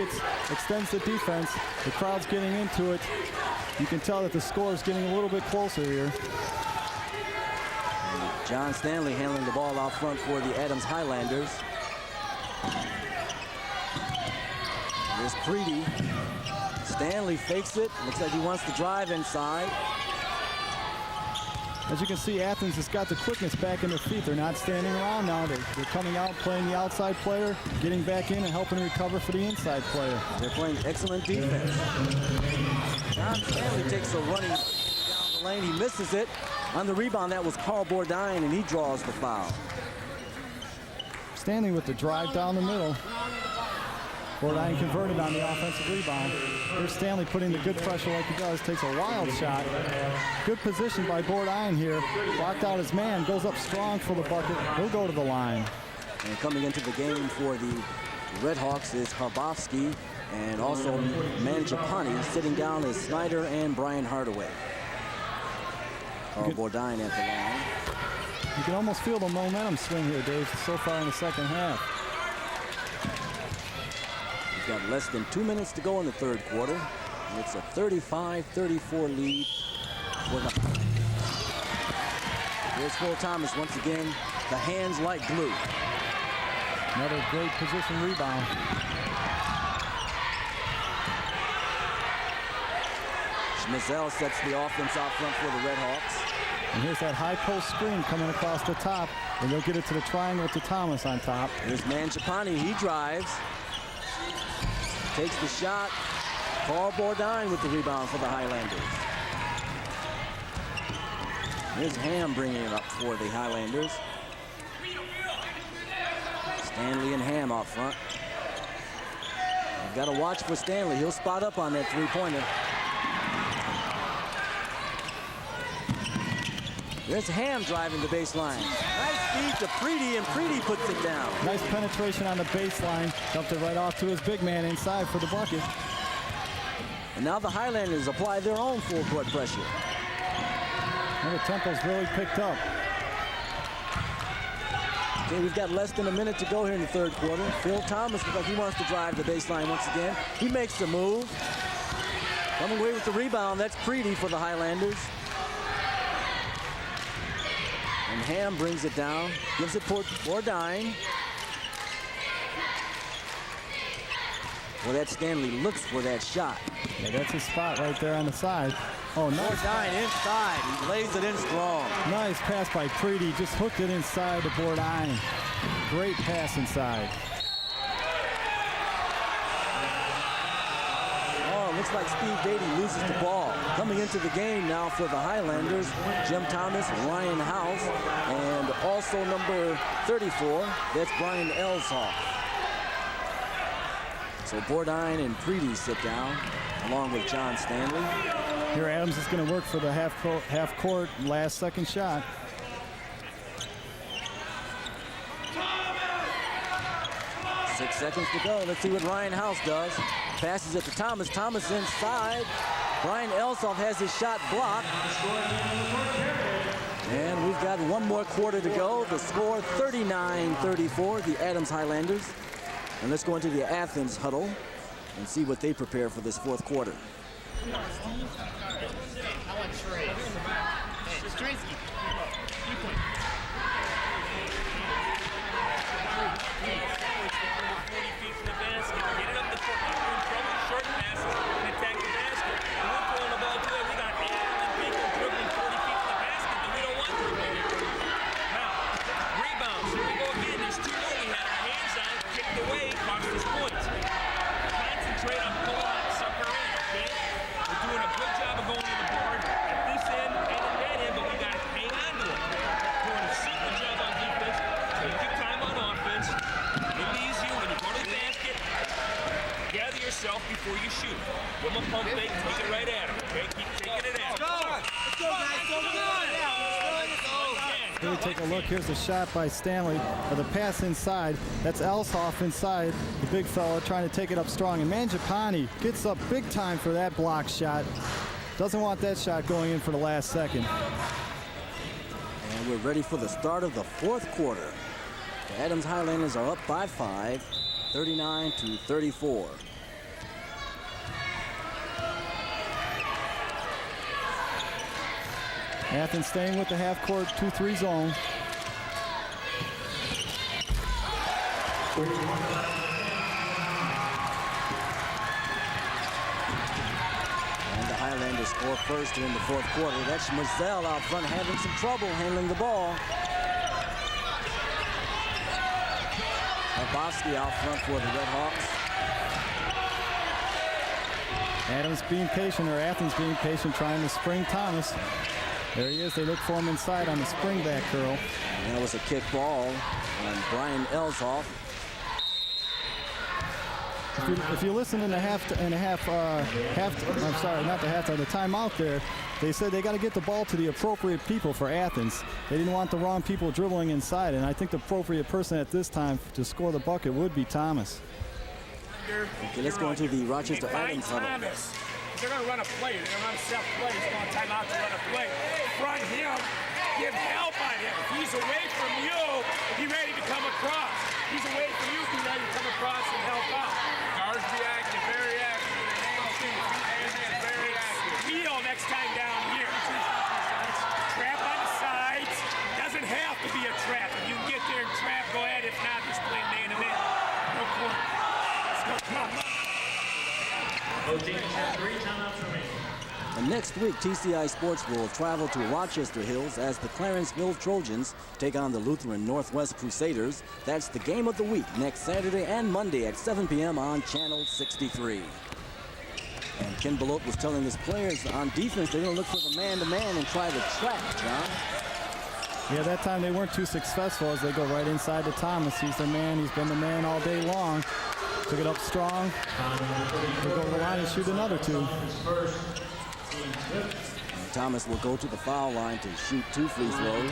extends the defense, the crowd's getting into it. You can tell that the score is getting a little bit closer here. John Stanley handling the ball out front for the Adams Highlanders. Here's Preedy. Stanley fakes it. Looks like he wants to drive inside. As you can see, Athens has got the quickness back in their feet. They're not standing around now. They're coming out, playing the outside player, getting back in and helping recover for the inside player. They're playing excellent defense. John Stanley takes a running down the lane. He misses it. On the rebound, that was Carl Bourdine, and he draws the foul. Stanley with the drive down the middle. Bourdine converted on the offensive rebound. Here's Stanley putting the good pressure like he does. Takes a wild shot. Good position by Bourdine here. Blocked out his man. Goes up strong for the bucket. He'll go to the line. And coming into the game for the Redhawks is Harbowski and also Mangiapane. Sitting down is Snyder and Brian Hardaway. Carl Bourdine at the line. You can almost feel the momentum swing here, Dave, so far in the second half. Got less than 2 minutes to go in the third quarter. It's a 35-34 lead for the... Here's Phil Thomas once again. The hands like glue. Another great position rebound. Schmazell sets the offense out front for the Redhawks. And here's that high post screen coming across the top. And they'll get it to the triangle to Thomas on top. Here's Mangiapane. He drives. Takes the shot. Carl Bourdine with the rebound for the Highlanders. Here's Ham bringing it up for the Highlanders. Stanley and Ham out front. You've got to watch for Stanley. He'll spot up on that three-pointer. There's Ham driving the baseline. Nice feed to Preedy, and Preedy puts it down. Nice penetration on the baseline. Dumped it right off to his big man inside for the bucket. And now the Highlanders apply their own full court pressure. And the tempo's really picked up. Okay, we've got less than a minute to go here in the third quarter. Phil Thomas looks like he wants to drive the baseline once again. He makes the move. Coming away with the rebound, that's Preedy for the Highlanders. And Ham brings it down, gives it for Bourdine. Well, that Stanley looks for that shot. Yeah, that's his spot right there on the side. Oh, nice. Bourdine inside. He lays it in strong. Nice pass by Preedy. Just hooked it inside to Bourdine. Great pass inside. Looks like Steve Dady loses the ball. Coming into the game now for the Highlanders, Jim Thomas, Ryan House, and also number 34, that's Brian Elshoff. So Bourdine and Preedy sit down, along with John Stanley. Here Adams is going to work for the half court last second shot. Six seconds to go. Let's see what Ryan House does. Passes it to Thomas. Thomas inside. Brian Elshoff has his shot blocked. And we've got one more quarter to go. The score 39-34, the Adams Highlanders. And let's go into the Athens huddle and see what they prepare for this fourth quarter. Here we take a look. Here's a shot by Stanley. The pass inside. That's Elshoff inside, the big fella trying to take it up strong. And Mangiapane gets up big time for that block shot. Doesn't want that shot going in for the last second. And we're ready for the start of the fourth quarter. The Adams Highlanders are up by 5, 39-34. Athens staying with the half-court 2-3 zone. And the Highlanders score first in the fourth quarter. That's Schmizell out front having some trouble handling the ball. Bosky out front for the Red Hawks. Adams being patient, or Athens being patient, trying to spring Thomas. There he is. They look for him inside on the spring back curl. And that was a kick ball on Brian Elshoff. If you listen in the the timeout there, they said they got to get the ball to the appropriate people for Athens. They didn't want the wrong people dribbling inside, and I think the appropriate person at this time to score the bucket would be Thomas. Okay, let's go into the Rochester Adams huddle. They're going to run a play. They're going to run a set play. He's going to time out to run a play. Front him. Give help on him. If he's away from you, be ready to come across. He's away from you, be ready to come across and help out. Guards be active, very active. Very active. Heel next time down here. Trap on the sides. Doesn't have to be a trap. If you can get there and trap, go ahead. If not, just play man-to-man. No corner. Let's go. Come on. Both teams have 3 timeouts remaining. And next week, TCI Sports will travel to Rochester Hills as the Clarenceville Trojans take on the Lutheran Northwest Crusaders. That's the game of the week next Saturday and Monday at 7 p.m. on Channel 63. And Ken Belote was telling his players on defense they're going to look for the man-to-man and try to trap, John. Yeah, that time they weren't too successful as they go right inside to Thomas. He's the man. He's been the man all day long. Took it up strong. He'll go to the line and shoot another 2. Thomas will go to the foul line to shoot 2 free throws.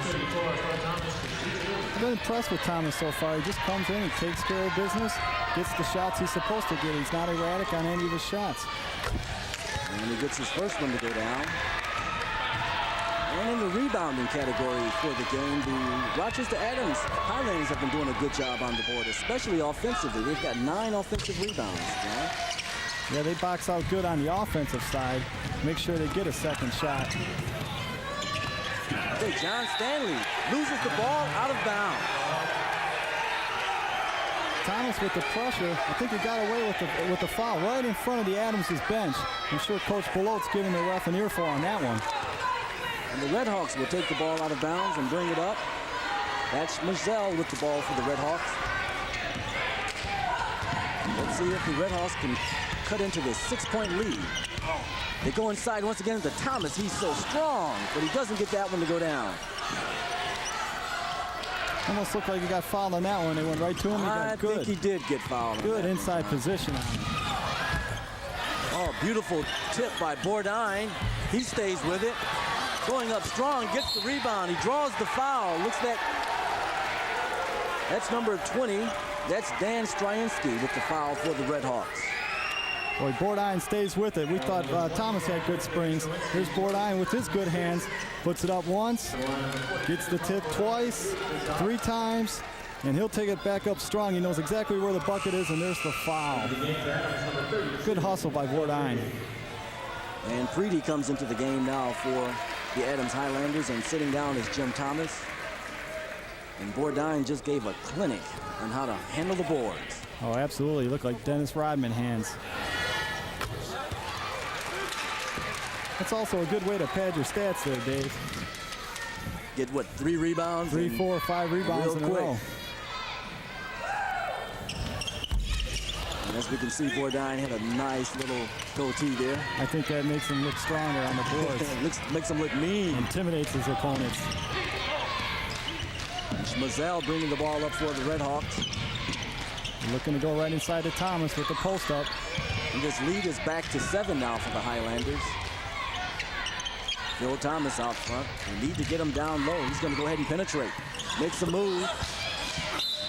I've been impressed with Thomas so far. He just comes in and takes care of business, gets the shots he's supposed to get. He's not erratic on any of his shots. And he gets his first one to go down. And in the rebounding category for the game, the Rochester Adams Highlanders have been doing a good job on the board, especially offensively. They've got 9 offensive rebounds, John. Yeah, they box out good on the offensive side. Make sure they get a second shot. Okay, John Stanley loses the ball out of bounds. Thomas with the pressure. I think he got away with the foul right in front of the Adams' bench. I'm sure Coach Belote's giving the ref an earful on that one. And the Red Hawks will take the ball out of bounds and bring it up. That's Schmizell with the ball for the Red Hawks. Let's see if the Red Hawks can cut into the 6-point lead. They go inside once again to Thomas. He's so strong, but he doesn't get that one to go down. Almost looked like he got fouled on that one. They went right to him. I think he did get fouled. Good inside position. Oh, beautiful tip by Bourdin. He stays with it. Going up strong, gets the rebound. He draws the foul. Looks like that's number 20. That's Dan Stryinsky with the foul for the Red Hawks. Boy, Bourdin stays with it. We thought Thomas had good springs. Here's Bourdin with his good hands. Puts it up once, gets the tip twice, 3 times, and he'll take it back up strong. He knows exactly where the bucket is, and there's the foul. Good hustle by Bourdin. And Preedy comes into the game now for the Adams Highlanders, and sitting down is Jim Thomas. And Bourdin just gave a clinic on how to handle the boards. Oh, absolutely. He looked like Dennis Rodman hands. That's also a good way to pad your stats there, Dave. Get what, 3 rebounds? 3, 4, 5 rebounds in a row. And as we can see, Bourdin had a nice little goatee there. I think that makes him look stronger on the boards. makes him look mean. Intimidates his opponents. Schmizell bringing the ball up for the Red Hawks. Looking to go right inside to Thomas with the post up. And this lead is back to 7 now for the Highlanders. Phil Thomas out front. We need to get him down low. He's going to go ahead and penetrate. Makes a move.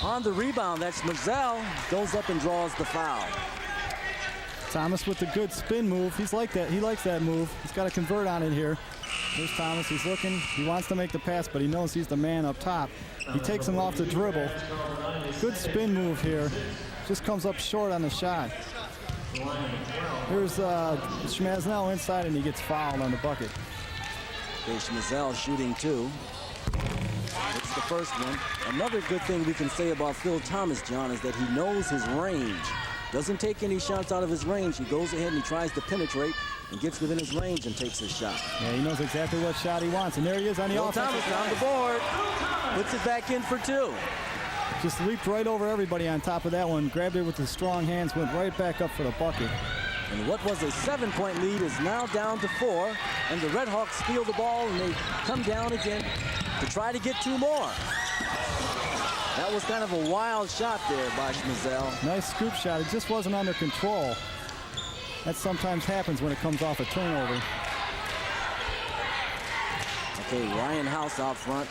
On the rebound, that's Mazel. Goes up and draws the foul. Thomas with the good spin move. He's like that. He likes that move. He's got to convert on it here. Here's Thomas. He's looking. He wants to make the pass, but he knows he's the man up top. He takes him off the dribble. Good spin move here. Just comes up short on the shot. Here's Schmazel inside, and he gets fouled on the bucket. Schmazel shooting 2. It's the first one. Another good thing we can say about Phil Thomas, John, is that he knows his range. Doesn't take any shots out of his range. He goes ahead and he tries to penetrate and gets within his range and takes his shot. Yeah, he knows exactly what shot he wants. And there he is on the Phil offensive Thomas on the board. Puts it back in for 2. Just leaped right over everybody on top of that one. Grabbed it with his strong hands. Went right back up for the bucket. And what was a 7-point lead is now down to 4. And the Red Hawks steal the ball and they come down again to try to get 2 more. That was kind of a wild shot there by Schmazel. Nice scoop shot. It just wasn't under control. That sometimes happens when it comes off a turnover. Okay, Ryan House out front.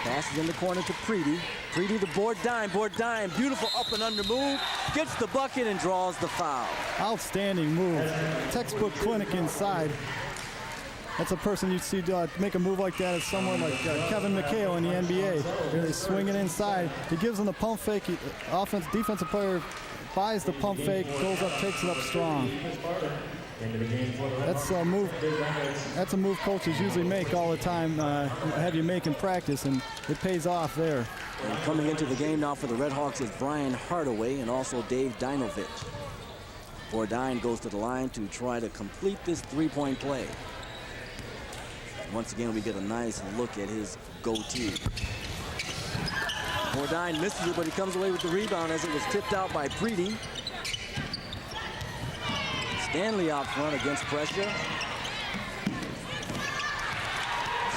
Passes in the corner to Preety. Preety the board dime. Beautiful up and under move. Gets the bucket and draws the foul. Outstanding move. Textbook clinic inside. That's a person you'd see make a move like that. It's someone like Kevin McHale in the NBA. Really swinging inside. He gives him the pump fake. Defensive player buys the pump fake, goes up, takes it up strong. That's a move. That's a move coaches usually make all the time. Have you make in practice, and it pays off there. And coming into the game now for the Red Hawks is Brian Hardaway and also Dave Dinovich. Bourdine goes to the line to try to complete this 3-point play. Once again, we get a nice look at his goatee. Bourdine misses it, but he comes away with the rebound as it was tipped out by Preety. Stanley out front against pressure.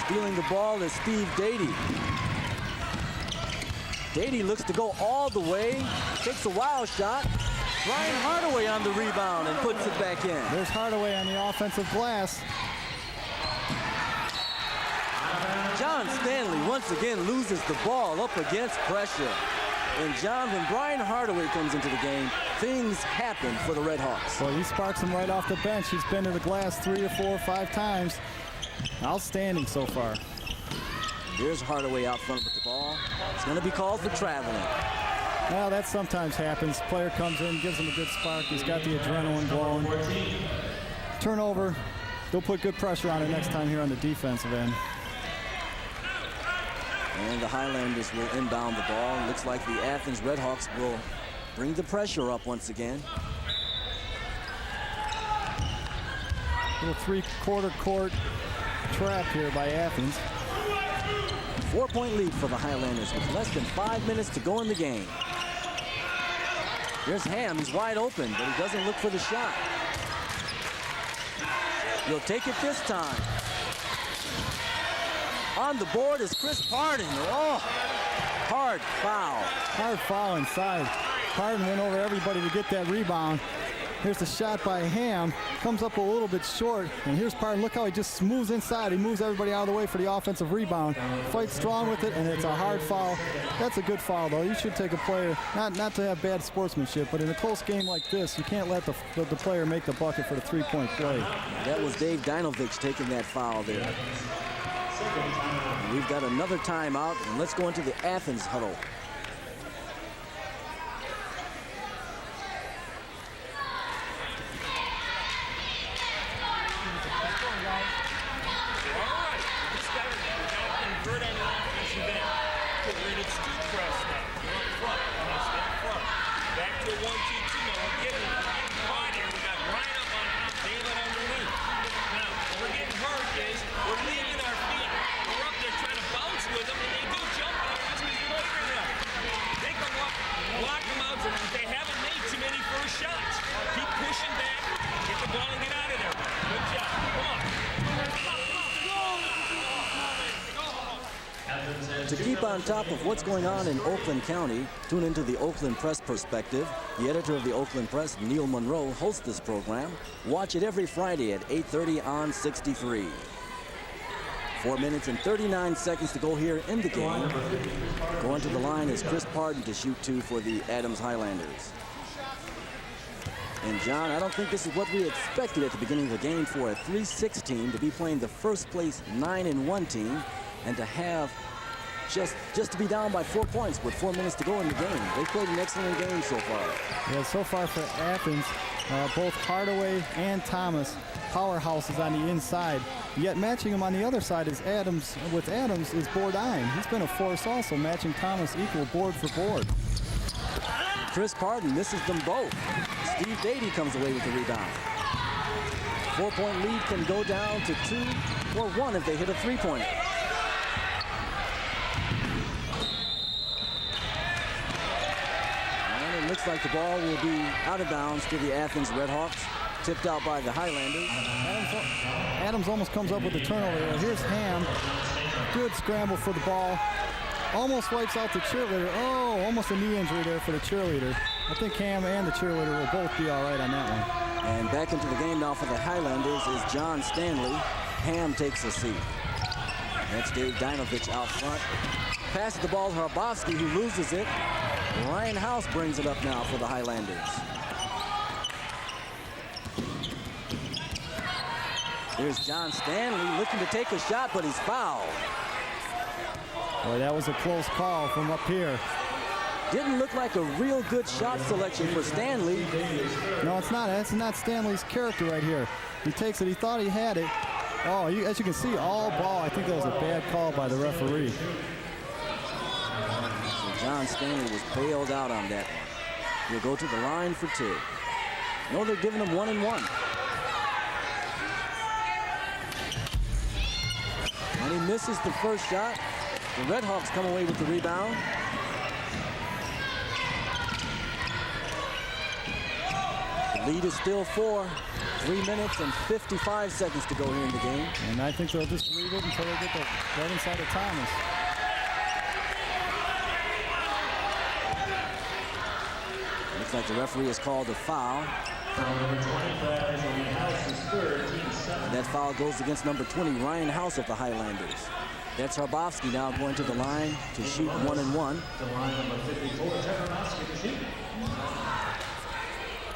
Stealing the ball is Steve Dady. Dady looks to go all the way, takes a wild shot. Brian Hardaway on the rebound and puts it back in. There's Hardaway on the offensive glass. John Stanley once again loses the ball up against pressure. And John, when Brian Hardaway comes into the game, things happen for the Red Hawks. Well, he sparks him right off the bench. He's been to the glass 3 or 4 or 5 times. Outstanding so far. Here's Hardaway out front with the ball. It's going to be called for traveling. Well, that sometimes happens. Player comes in, gives him a good spark. He's got the adrenaline blowing. Turnover. They'll put good pressure on it next time here on the defensive end. And the Highlanders will inbound the ball. Looks like the Athens Red Hawks will bring the pressure up once again. Little 3-quarter court trap here by Athens. 4-point lead for the Highlanders with less than 5 minutes to go in the game. Here's Ham. He's wide open, but he doesn't look for the shot. He'll take it this time. On the board is Chris Pardon. Oh, hard foul. Hard foul inside. Pardon went over everybody to get that rebound. Here's the shot by Ham. Comes up a little bit short. And here's Pardon. Look how he just moves inside. He moves everybody out of the way for the offensive rebound. Fights strong with it, and it's a hard foul. That's a good foul, though. You should take a player, not to have bad sportsmanship, but in a close game like this, you can't let the player make the bucket for the 3-point play. That was Dave Dinovich taking that foul there. And we've got another timeout, and let's go into the Athens huddle. To keep on top of what's going on in Oakland County, tune into the Oakland Press Perspective. The editor of the Oakland Press, Neil Monroe, hosts this program. Watch it every Friday at 8:30 on 63. 4 minutes and 39 seconds to go here in the game. Going to the line is Chris Pardon to shoot 2 for the Adams Highlanders. And John, I don't think this is what we expected at the beginning of the game for a 3-6 team to be playing the first place 9-1 team and to have just to be down by 4 points with 4 minutes to go in the game. They played an excellent game so far. Yeah, so far for Athens, both Hardaway and Thomas, powerhouses on the inside. Yet matching him on the other side is Adams. With Adams is Bourdin. He's been a force also, matching Thomas equal board for board. Chris Pardon misses them both. Steve Beatty comes away with the rebound. 4-point lead can go down to 2 or 1 if they hit a 3-pointer. And it looks like the ball will be out of bounds to the Athens Redhawks, tipped out by the Highlanders. Adams almost comes up with the turnover. Here's Ham. Good scramble for the ball. Almost wipes out the cheerleader. Oh, almost a knee injury there for the cheerleader. I think Ham and the cheerleader will both be all right on that one. And back into the game now for the Highlanders is John Stanley. Ham takes a seat. That's Dave Dinovich out front. Passes the ball to Harbowski, who loses it. Ryan House brings it up now for the Highlanders. There's John Stanley looking to take a shot, but he's fouled. Boy, that was a close call from up here. Didn't look like a real good shot selection for Stanley. No, it's not. That's not Stanley's character right here. He takes it. He thought he had it. Oh, as you can see, all ball. I think that was a bad call by the referee. So John Stanley was bailed out on that one. He'll go to the line for 2. No, they're giving him 1-1. And he misses the first shot. The Redhawks come away with the rebound. The lead is still 4. 3 minutes and 55 seconds to go here in the game. And I think they'll just leave it until they get the right inside of Thomas. Looks like the referee has called a foul. And that foul goes against number 20, Ryan House of the Highlanders. That's Harbowski now going to the line to shoot 1-1.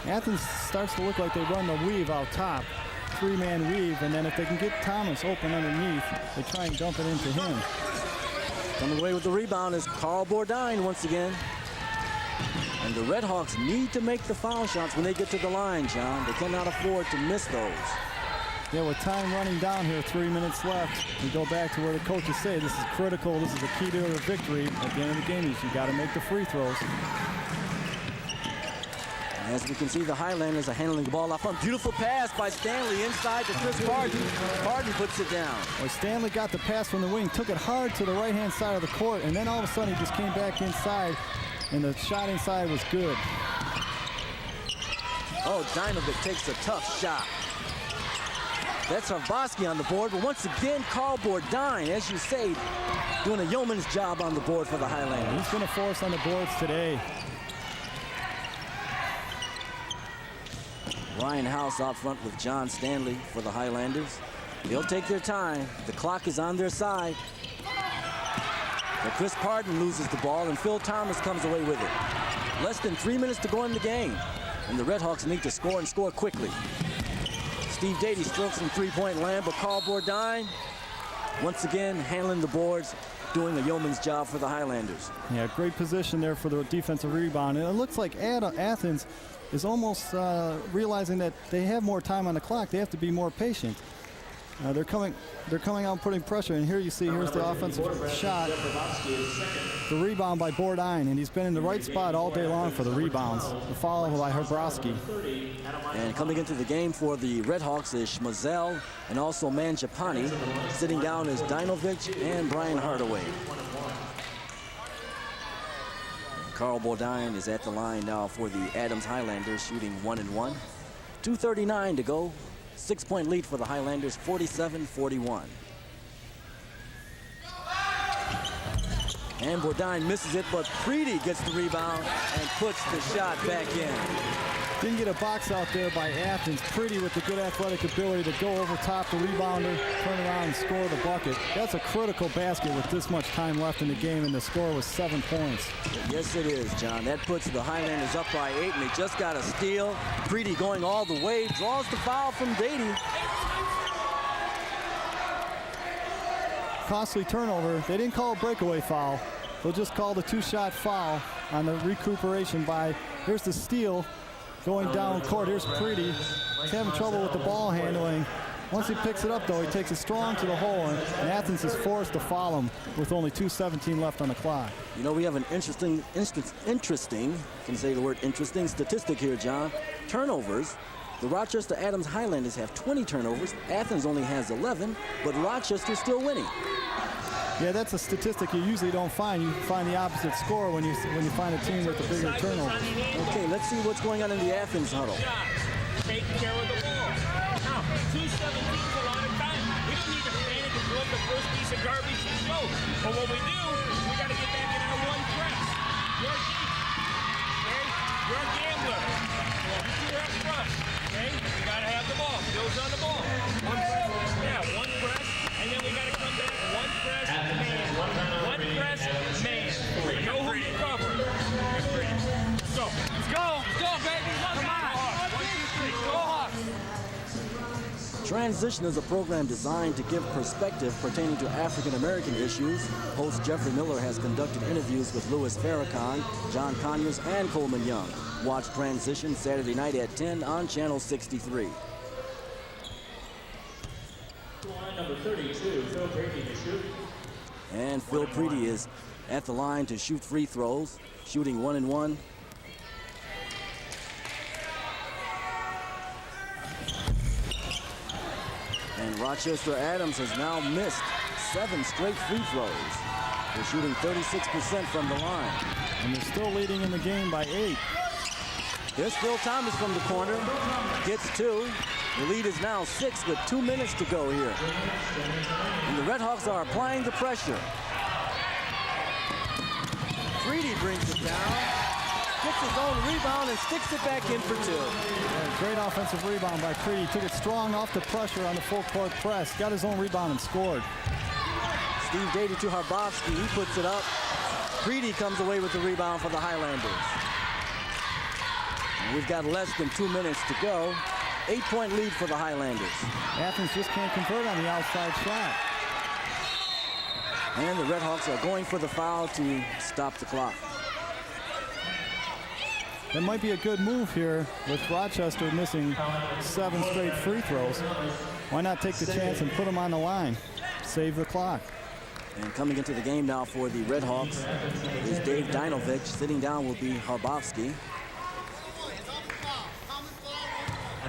Athens starts to look like they run the weave out top. 3-man weave, and then if they can get Thomas open underneath, they try and dump it into him. Coming away with the rebound is Carl Bourdin once again. And the Redhawks need to make the foul shots when they get to the line, John. They cannot afford to miss those. Yeah, with time running down here, 3 minutes left, we go back to where the coaches say this is critical, this is the key to the victory. At the end of the game, you got to make the free throws. As we can see, the Highlanders are handling the ball up front. Beautiful pass by Stanley inside to Chris Pardon. Pardon puts it down. Well, Stanley got the pass from the wing, took it hard to the right-hand side of the court, and then all of a sudden he just came back inside, and the shot inside was good. Oh, Dinovich takes a tough shot. That's Harbowski on the board, but once again, Carl Bourdin, as you say, doing a yeoman's job on the board for the Highlanders. He's going to force on the boards today. Ryan House out front with John Stanley for the Highlanders. They'll take their time. The clock is on their side. But Chris Pardon loses the ball, and Phil Thomas comes away with it. Less than 3 minutes to go in the game, and the Redhawks need to score and score quickly. Steve Dady strokes from three-point land, but Carl Bourdin, once again, handling the boards, doing a yeoman's job for the Highlanders. Yeah, great position there for the defensive rebound. And it looks like Athens is almost realizing that they have more time on the clock. They have to be more patient. They're coming out and putting pressure, and here you see, here's the offensive shot. The rebound by Bourdin, and he's been in the right spot all day long for the rebounds. The foul by Harbowski. And coming into the game for the Redhawks is Schmazel and also Mangiapane. Sitting down is Dinovich and Brian Hardaway. Carl Bourdin is at the line now for the Adams Highlanders, shooting 1-1. 2:39 to go. 6-point lead for the Highlanders, 47-41. And Bourdin misses it, but Preedy gets the rebound and puts the shot back in. Didn't get a box out there by Athens. Pretty with the good athletic ability to go over top the rebounder, turn around and score the bucket. That's a critical basket with this much time left in the game, and the score was 7 points. Yes, it is, John. That puts the Highlanders up by 8, and they just got a steal. Preedy going all the way, draws the foul from Beatty. Costly turnover. They didn't call a breakaway foul. They'll just call the 2-shot foul on the recuperation by, here's the steal going down court. Here's Preedy. He's having trouble with the ball handling. Once he picks it up, though, he takes it strong to the hole, and Athens is forced to foul him with only 2:17 left on the clock. You know, we have an interesting, can say the word interesting, statistic here, John. Turnovers. The Rochester Adams Highlanders have 20 turnovers. Athens only has 11, but Rochester's still winning. Yeah, that's a statistic you usually don't find. You find the opposite score when you find a team with a bigger turnover. Okay, let's see what's going on in the Athens huddle. Take care of the ball. Now, 2:17 is a lot of time. We don't need to panic and throw up the first piece of garbage he shows. But what we do is we got to get back in our one press. You're deep. Okay? You're a gambler. You're up front. Okay? You got to have the ball. Bill's on the ball. One press. Yeah, one press. And then we got to come back. One press, man. One press, man. Know who you cover. Let's go. Let's go. Let's go, baby. Come on. 1, 2, 3. Go Hawks. Transition is a program designed to give perspective pertaining to African-American issues. Host Jeffrey Miller has conducted interviews with Louis Farrakhan, John Conyers, and Coleman Young. Watch Transition Saturday night at 10 on Channel 63. Line number 32, Phil Preedy to shoot. And Phil Preedy is at the line to shoot free throws, shooting 1 and 1. And Rochester Adams has now missed 7 straight free throws. They're shooting 36% from the line. And they're still leading in the game by 8. Here's Phil Thomas from the corner, gets 2. The lead is now 6 with 2 minutes to go here. And the Redhawks are applying the pressure. Preedy brings it down, gets his own rebound and sticks it back in for 2. Yeah, great offensive rebound by Preedy. Took it strong off the pressure on the full court press. Got his own rebound and scored. Steve Dady to Harbovsky, he puts it up. Preedy comes away with the rebound for the Highlanders. And we've got less than 2 minutes to go. 8-point lead for the Highlanders. Athens just can't convert on the outside shot. And the Redhawks are going for the foul to stop the clock. That might be a good move here with Rochester missing 7 straight free throws. Why not take the chance and put them on the line? Save the clock. And coming into the game now for the Redhawks is Dave Dinovich. Sitting down will be Harbovsky.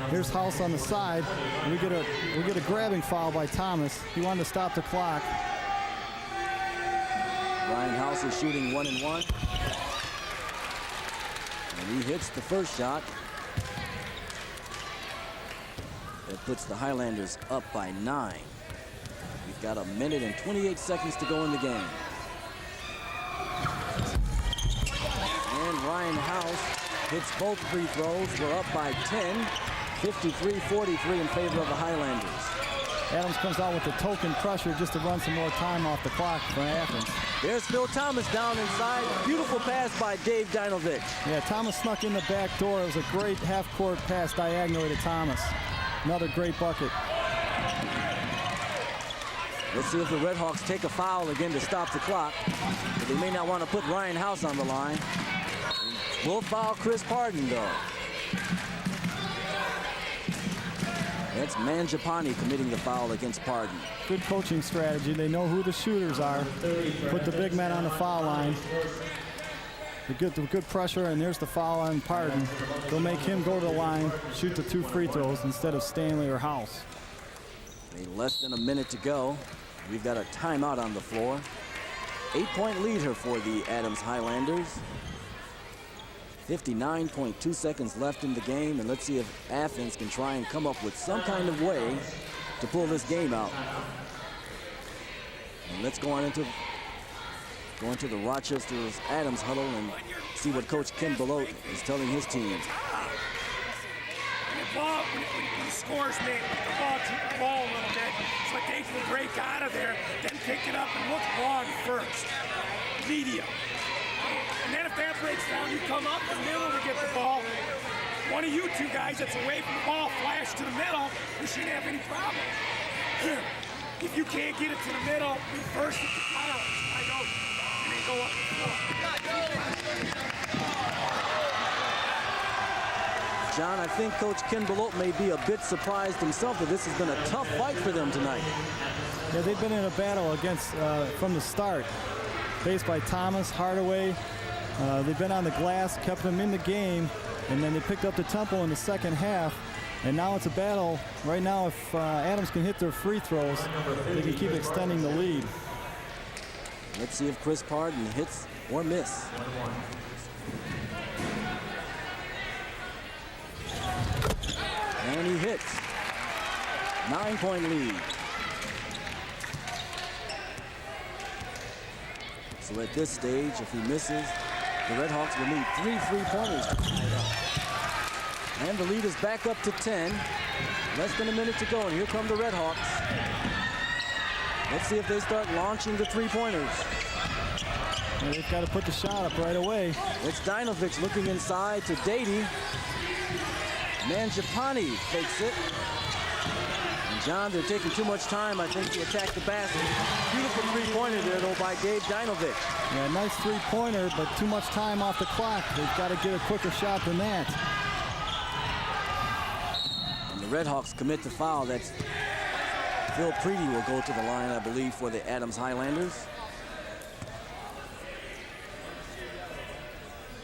Here's House on the side. We get a grabbing foul by Thomas. He wanted to stop the clock. Ryan House is shooting 1 and 1. And he hits the first shot. That puts the Highlanders up by 9. We've got 1 minute and 28 seconds to go in the game. And Ryan House hits both free throws. We're up by 10. 53-43 in favor of the Highlanders. Adams comes out with the token pressure just to run some more time off the clock for Athens. There's Phil Thomas down inside. Beautiful pass by Dave Dinovich. Yeah, Thomas snuck in the back door. It was a great half-court pass diagonally to Thomas. Another great bucket. Let's see if the Redhawks take a foul again to stop the clock. But they may not want to put Ryan House on the line. We'll foul Chris Pardon, though. That's Mangiapane committing the foul against Pardon. Good coaching strategy. They know who the shooters are. Put the big man on the foul line. The good pressure, and there's the foul on Pardon. They'll make him go to the line, shoot the 2 free throws instead of Stanley or House. Less than a minute to go. We've got a timeout on the floor. 8-point lead here for the Adams Highlanders. 59.2 seconds left in the game, and let's see if Athens can try and come up with some kind of way to pull this game out. And let's go into the Rochester's Adams huddle and see what Coach Ken Belote is telling his team. ball, when the score's made, the ball took the ball a little bit, so they can break out of there, then pick it up and look long first. Medium. And then if that breaks down, you come up the middle to get the ball. One of you two guys that's away from the ball, flash to the middle, you shouldn't have any problem. If you can't get it to the middle, reverse it to counter, I know, and then go up the floor. John, I think Coach Ken Belote may be a bit surprised himself that this has been a tough fight for them tonight. Yeah, they've been in a battle against from the start. Faced by Thomas, Hardaway. They've been on the glass, kept them in the game, and then they picked up the tempo in the second half. And now it's a battle. Right now, if Adams can hit their free throws, they can keep extending the lead. Let's see if Chris Pardon hits or miss. And he hits. 9-point lead. So at this stage, if he misses, the Red Hawks will need 3 3-pointers to tie it up. And the lead is back up to 10. Less than a minute to go, and here come the Red Hawks. Let's see if they start launching the 3-pointers. Yeah, they've got to put the shot up right away. It's Dinovic looking inside to Dady. Mangiapane fakes it. And John, they're taking too much time, I think, to attack the basket. Beautiful 3-pointer there, though, by Gabe Dinovic. Yeah, nice 3-pointer, but too much time off the clock. They've got to get a quicker shot than that. And the Red Hawks commit the foul. That's Phil Preedy will go to the line, I believe, for the Adams Highlanders.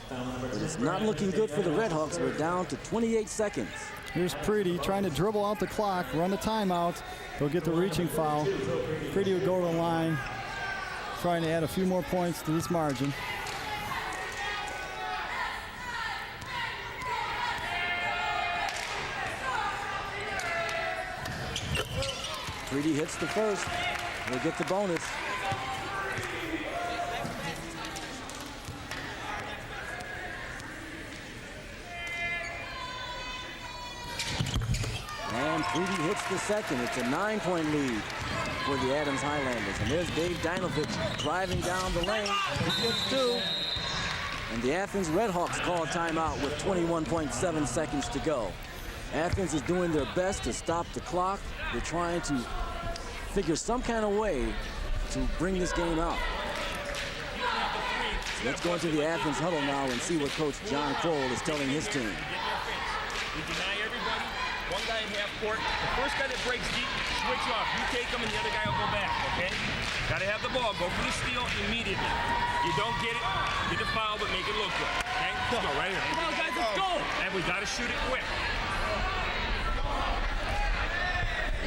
But it's not looking good for the Red Hawks. We're down to 28 seconds. Here's Preedy trying to dribble out the clock, run the timeout. They'll get the reaching foul. Preedy will go to the line, trying to add a few more points to this margin. Preedy hits the first. We'll get the bonus. And Preedy hits the second. It's a 9-point lead for the Adams Highlanders. And there's Dave Dinovic driving down the lane. He gets 2. And the Athens Red Hawks call a timeout with 21.7 seconds to go. Athens is doing their best to stop the clock. They're trying to figure some kind of way to bring this game out. So let's go into the Athens huddle now and see what Coach John Kroll is telling his team. We deny everybody. One guy in half court. The first guy that breaks deep, switch off. You take him and the other guy will go back, okay? Got to have the ball. Go for the steal immediately. You don't get it, get a foul, but make it look good, okay? Let's go right here. Come on, guys, let's go. And we got to shoot it quick.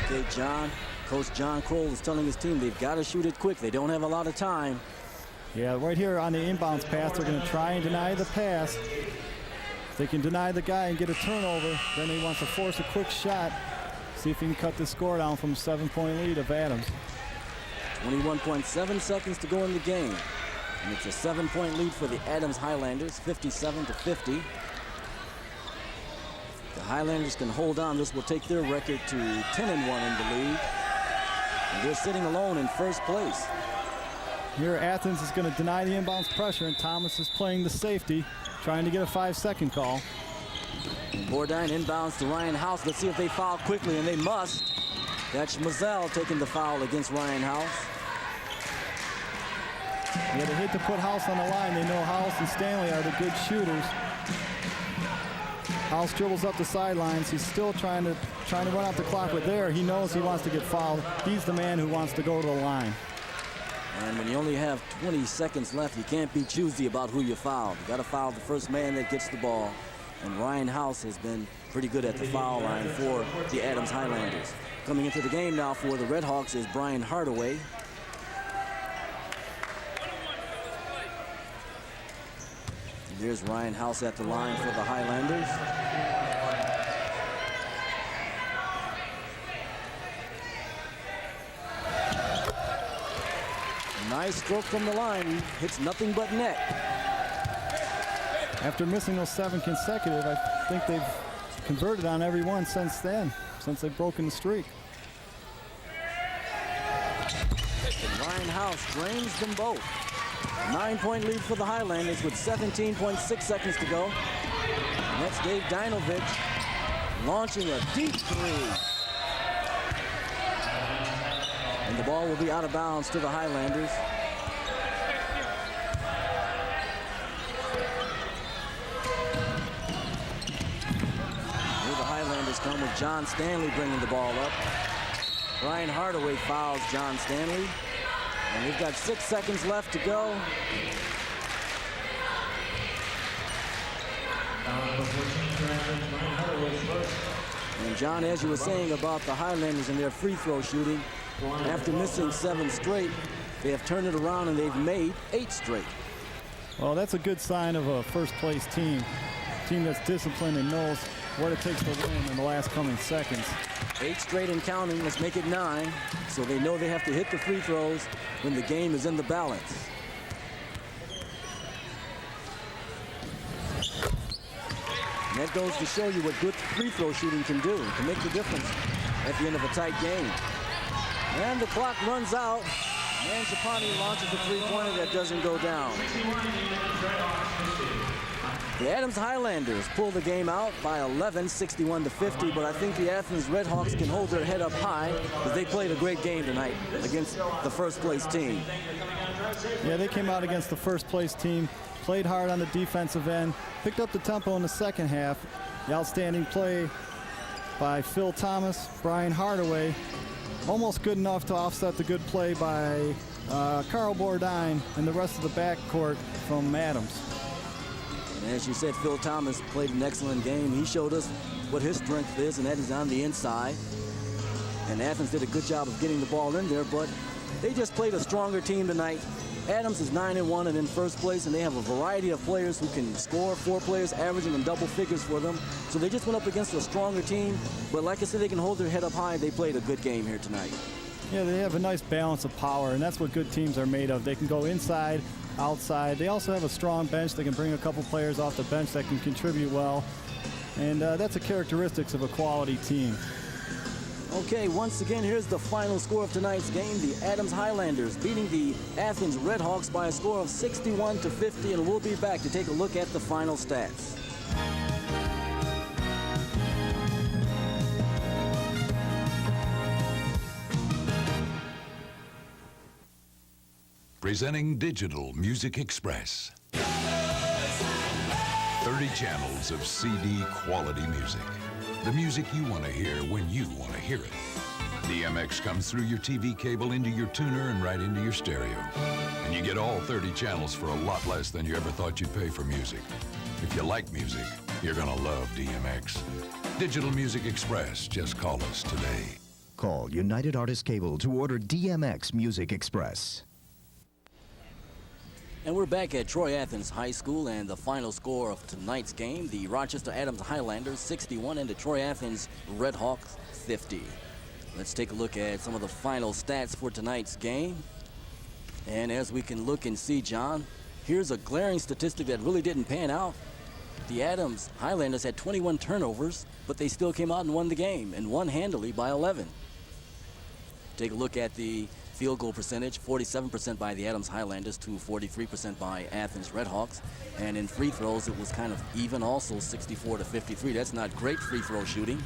Okay, John. Coach John Kroll is telling his team they've got to shoot it quick. They don't have a lot of time. Yeah, right here on the inbounds pass, they're going to try and deny the pass. If they can deny the guy and get a turnover, then he wants to force a quick shot. See if he can cut the score down from a 7-point lead of Adams. 21.7 seconds to go in the game. And it's a 7-point lead for the Adams Highlanders, 57-50. The Highlanders can hold on. This will take their record to 10-1 in the league. And they're sitting alone in first place. Here, Athens is going to deny the inbounds pressure, and Thomas is playing the safety, trying to get a 5-second call. And Bourdin inbounds to Ryan House. Let's see if they foul quickly, and they must. That's Mazel taking the foul against Ryan House. Yeah, they hit to put House on the line. They know House and Stanley are the good shooters. House dribbles up the sidelines. He's still trying to run out the clock, but there he knows he wants to get fouled. He's the man who wants to go to the line. And when you only have 20 seconds left, you can't be choosy about who you foul. You got to foul the first man that gets the ball. And Ryan House has been pretty good at the foul line for the Adams Highlanders. Coming into the game now for the Red Hawks is Brian Hardaway. There's Ryan House at the line for the Highlanders. Nice stroke from the line. He hits nothing but net. After missing those 7 consecutive, I think they've converted on every one since then, since they've broken the streak. And Ryan House drains them both. 9-point lead for the Highlanders with 17.6 seconds to go. And that's Dave Dinovich launching a deep three. And the ball will be out of bounds to the Highlanders. Here the Highlanders come with John Stanley bringing the ball up. Ryan Hardaway fouls John Stanley. And we've got 6 seconds left to go. And John, as you were saying about the Highlanders and their free throw shooting, after missing 7 straight, they have turned it around and they've made 8 straight. Well, that's a good sign of a first-place team that's disciplined and knows what it takes to win in the last coming seconds. 8 straight and counting. Let's make it 9. So they know they have to hit the free throws when the game is in the balance. And that goes to show you what good free throw shooting can do, to make the difference at the end of a tight game. And the clock runs out. Mangiapane launches a three-pointer that doesn't go down. The Adams Highlanders pull the game out by 11, 61-50, but I think the Athens Redhawks can hold their head up high because they played a great game tonight against the first-place team. Yeah, they came out against the first-place team, played hard on the defensive end, picked up the tempo in the second half. The outstanding play by Phil Thomas, Brian Hardaway, almost good enough to offset the good play by Carl Bourdine and the rest of the backcourt from Adams. And as you said, Phil Thomas played an excellent game. He showed us what his strength is, and that is on the inside. And Athens did a good job of getting the ball in there, but they just played a stronger team tonight. Adams is 9-1 and in first place, and they have a variety of players who can score. 4 players averaging in double figures for them. So they just went up against a stronger team. But like I said, they can hold their head up high. They played a good game here tonight. Yeah, they have a nice balance of power, and that's what good teams are made of. They can go inside, outside. They also have a strong bench. They can bring a couple players off the bench that can contribute well. And that's a characteristic of a quality team. Okay, once again, here's the final score of tonight's game. The Adams Highlanders beating the Athens Redhawks by a score of 61-50, and we'll be back to take a look at the final stats. Presenting Digital Music Express. 30 channels of CD quality music. The music you want to hear when you want to hear it. DMX comes through your TV cable into your tuner and right into your stereo. And you get all 30 channels for a lot less than you ever thought you'd pay for music. If you like music, you're going to love DMX. Digital Music Express. Just call us today. Call United Artists Cable to order DMX Music Express. And we're back at Troy Athens High School, and the final score of tonight's game, the Rochester Adams Highlanders 61 and the Troy Athens Redhawks 50. Let's take a look at some of the final stats for tonight's game. And as we can look and see, John, here's a glaring statistic that really didn't pan out. The Adams Highlanders had 21 turnovers, but they still came out and won the game, and won handily by 11. Take a look at the field goal percentage, 47% by the Adams Highlanders to 43% by Athens Redhawks. And in free throws, it was kind of even also, 64-53. That's not great free throw shooting.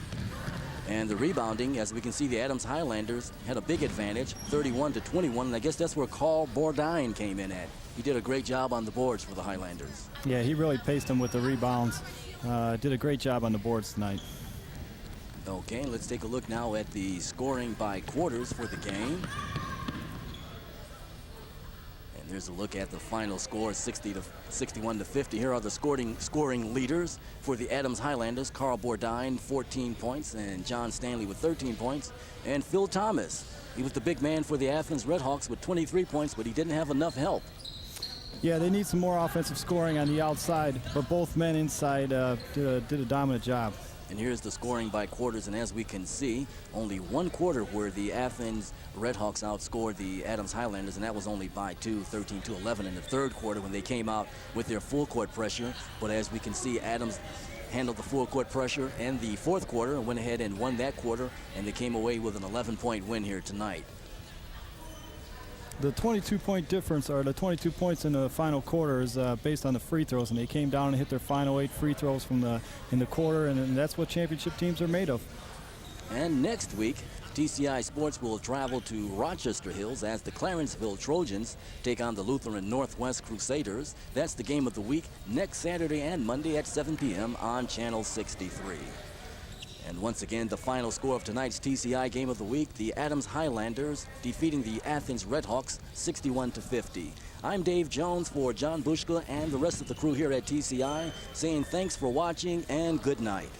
And the rebounding, as we can see, the Adams Highlanders had a big advantage, 31-21. And I guess that's where Carl Bourdine came in at. He did a great job on the boards for the Highlanders. Yeah, he really paced them with the rebounds. Did a great job on the boards tonight. Okay, let's take a look now at the scoring by quarters for the game. And there's a look at the final score, 61-50. Here are the scoring leaders for the Adams Highlanders. Carl Bourdine, 14 points, and John Stanley with 13 points. And Phil Thomas, he was the big man for the Athens Redhawks with 23 points, but he didn't have enough help. Yeah, they need some more offensive scoring on the outside, but both men inside did a dominant job. And here's the scoring by quarters, and as we can see, only one quarter where the Athens Redhawks outscored the Adams Highlanders, and that was only by 2, 13-11 in the third quarter when they came out with their full court pressure. But as we can see, Adams handled the full court pressure in the fourth quarter and went ahead and won that quarter, and they came away with an 11-point win here tonight. The 22-point difference, or the 22 points in the final quarter, is based on the free throws, and they came down and hit their final 8 free throws in the quarter, and that's what championship teams are made of. And next week, TCI Sports will travel to Rochester Hills as the Clarenceville Trojans take on the Lutheran Northwest Crusaders. That's the game of the week next Saturday and Monday at 7 p.m. on Channel 63. And once again, the final score of tonight's TCI game of the week, the Adams Highlanders defeating the Athens Redhawks 61-50. I'm Dave Jones for John Bushka and the rest of the crew here at TCI, saying thanks for watching and good night.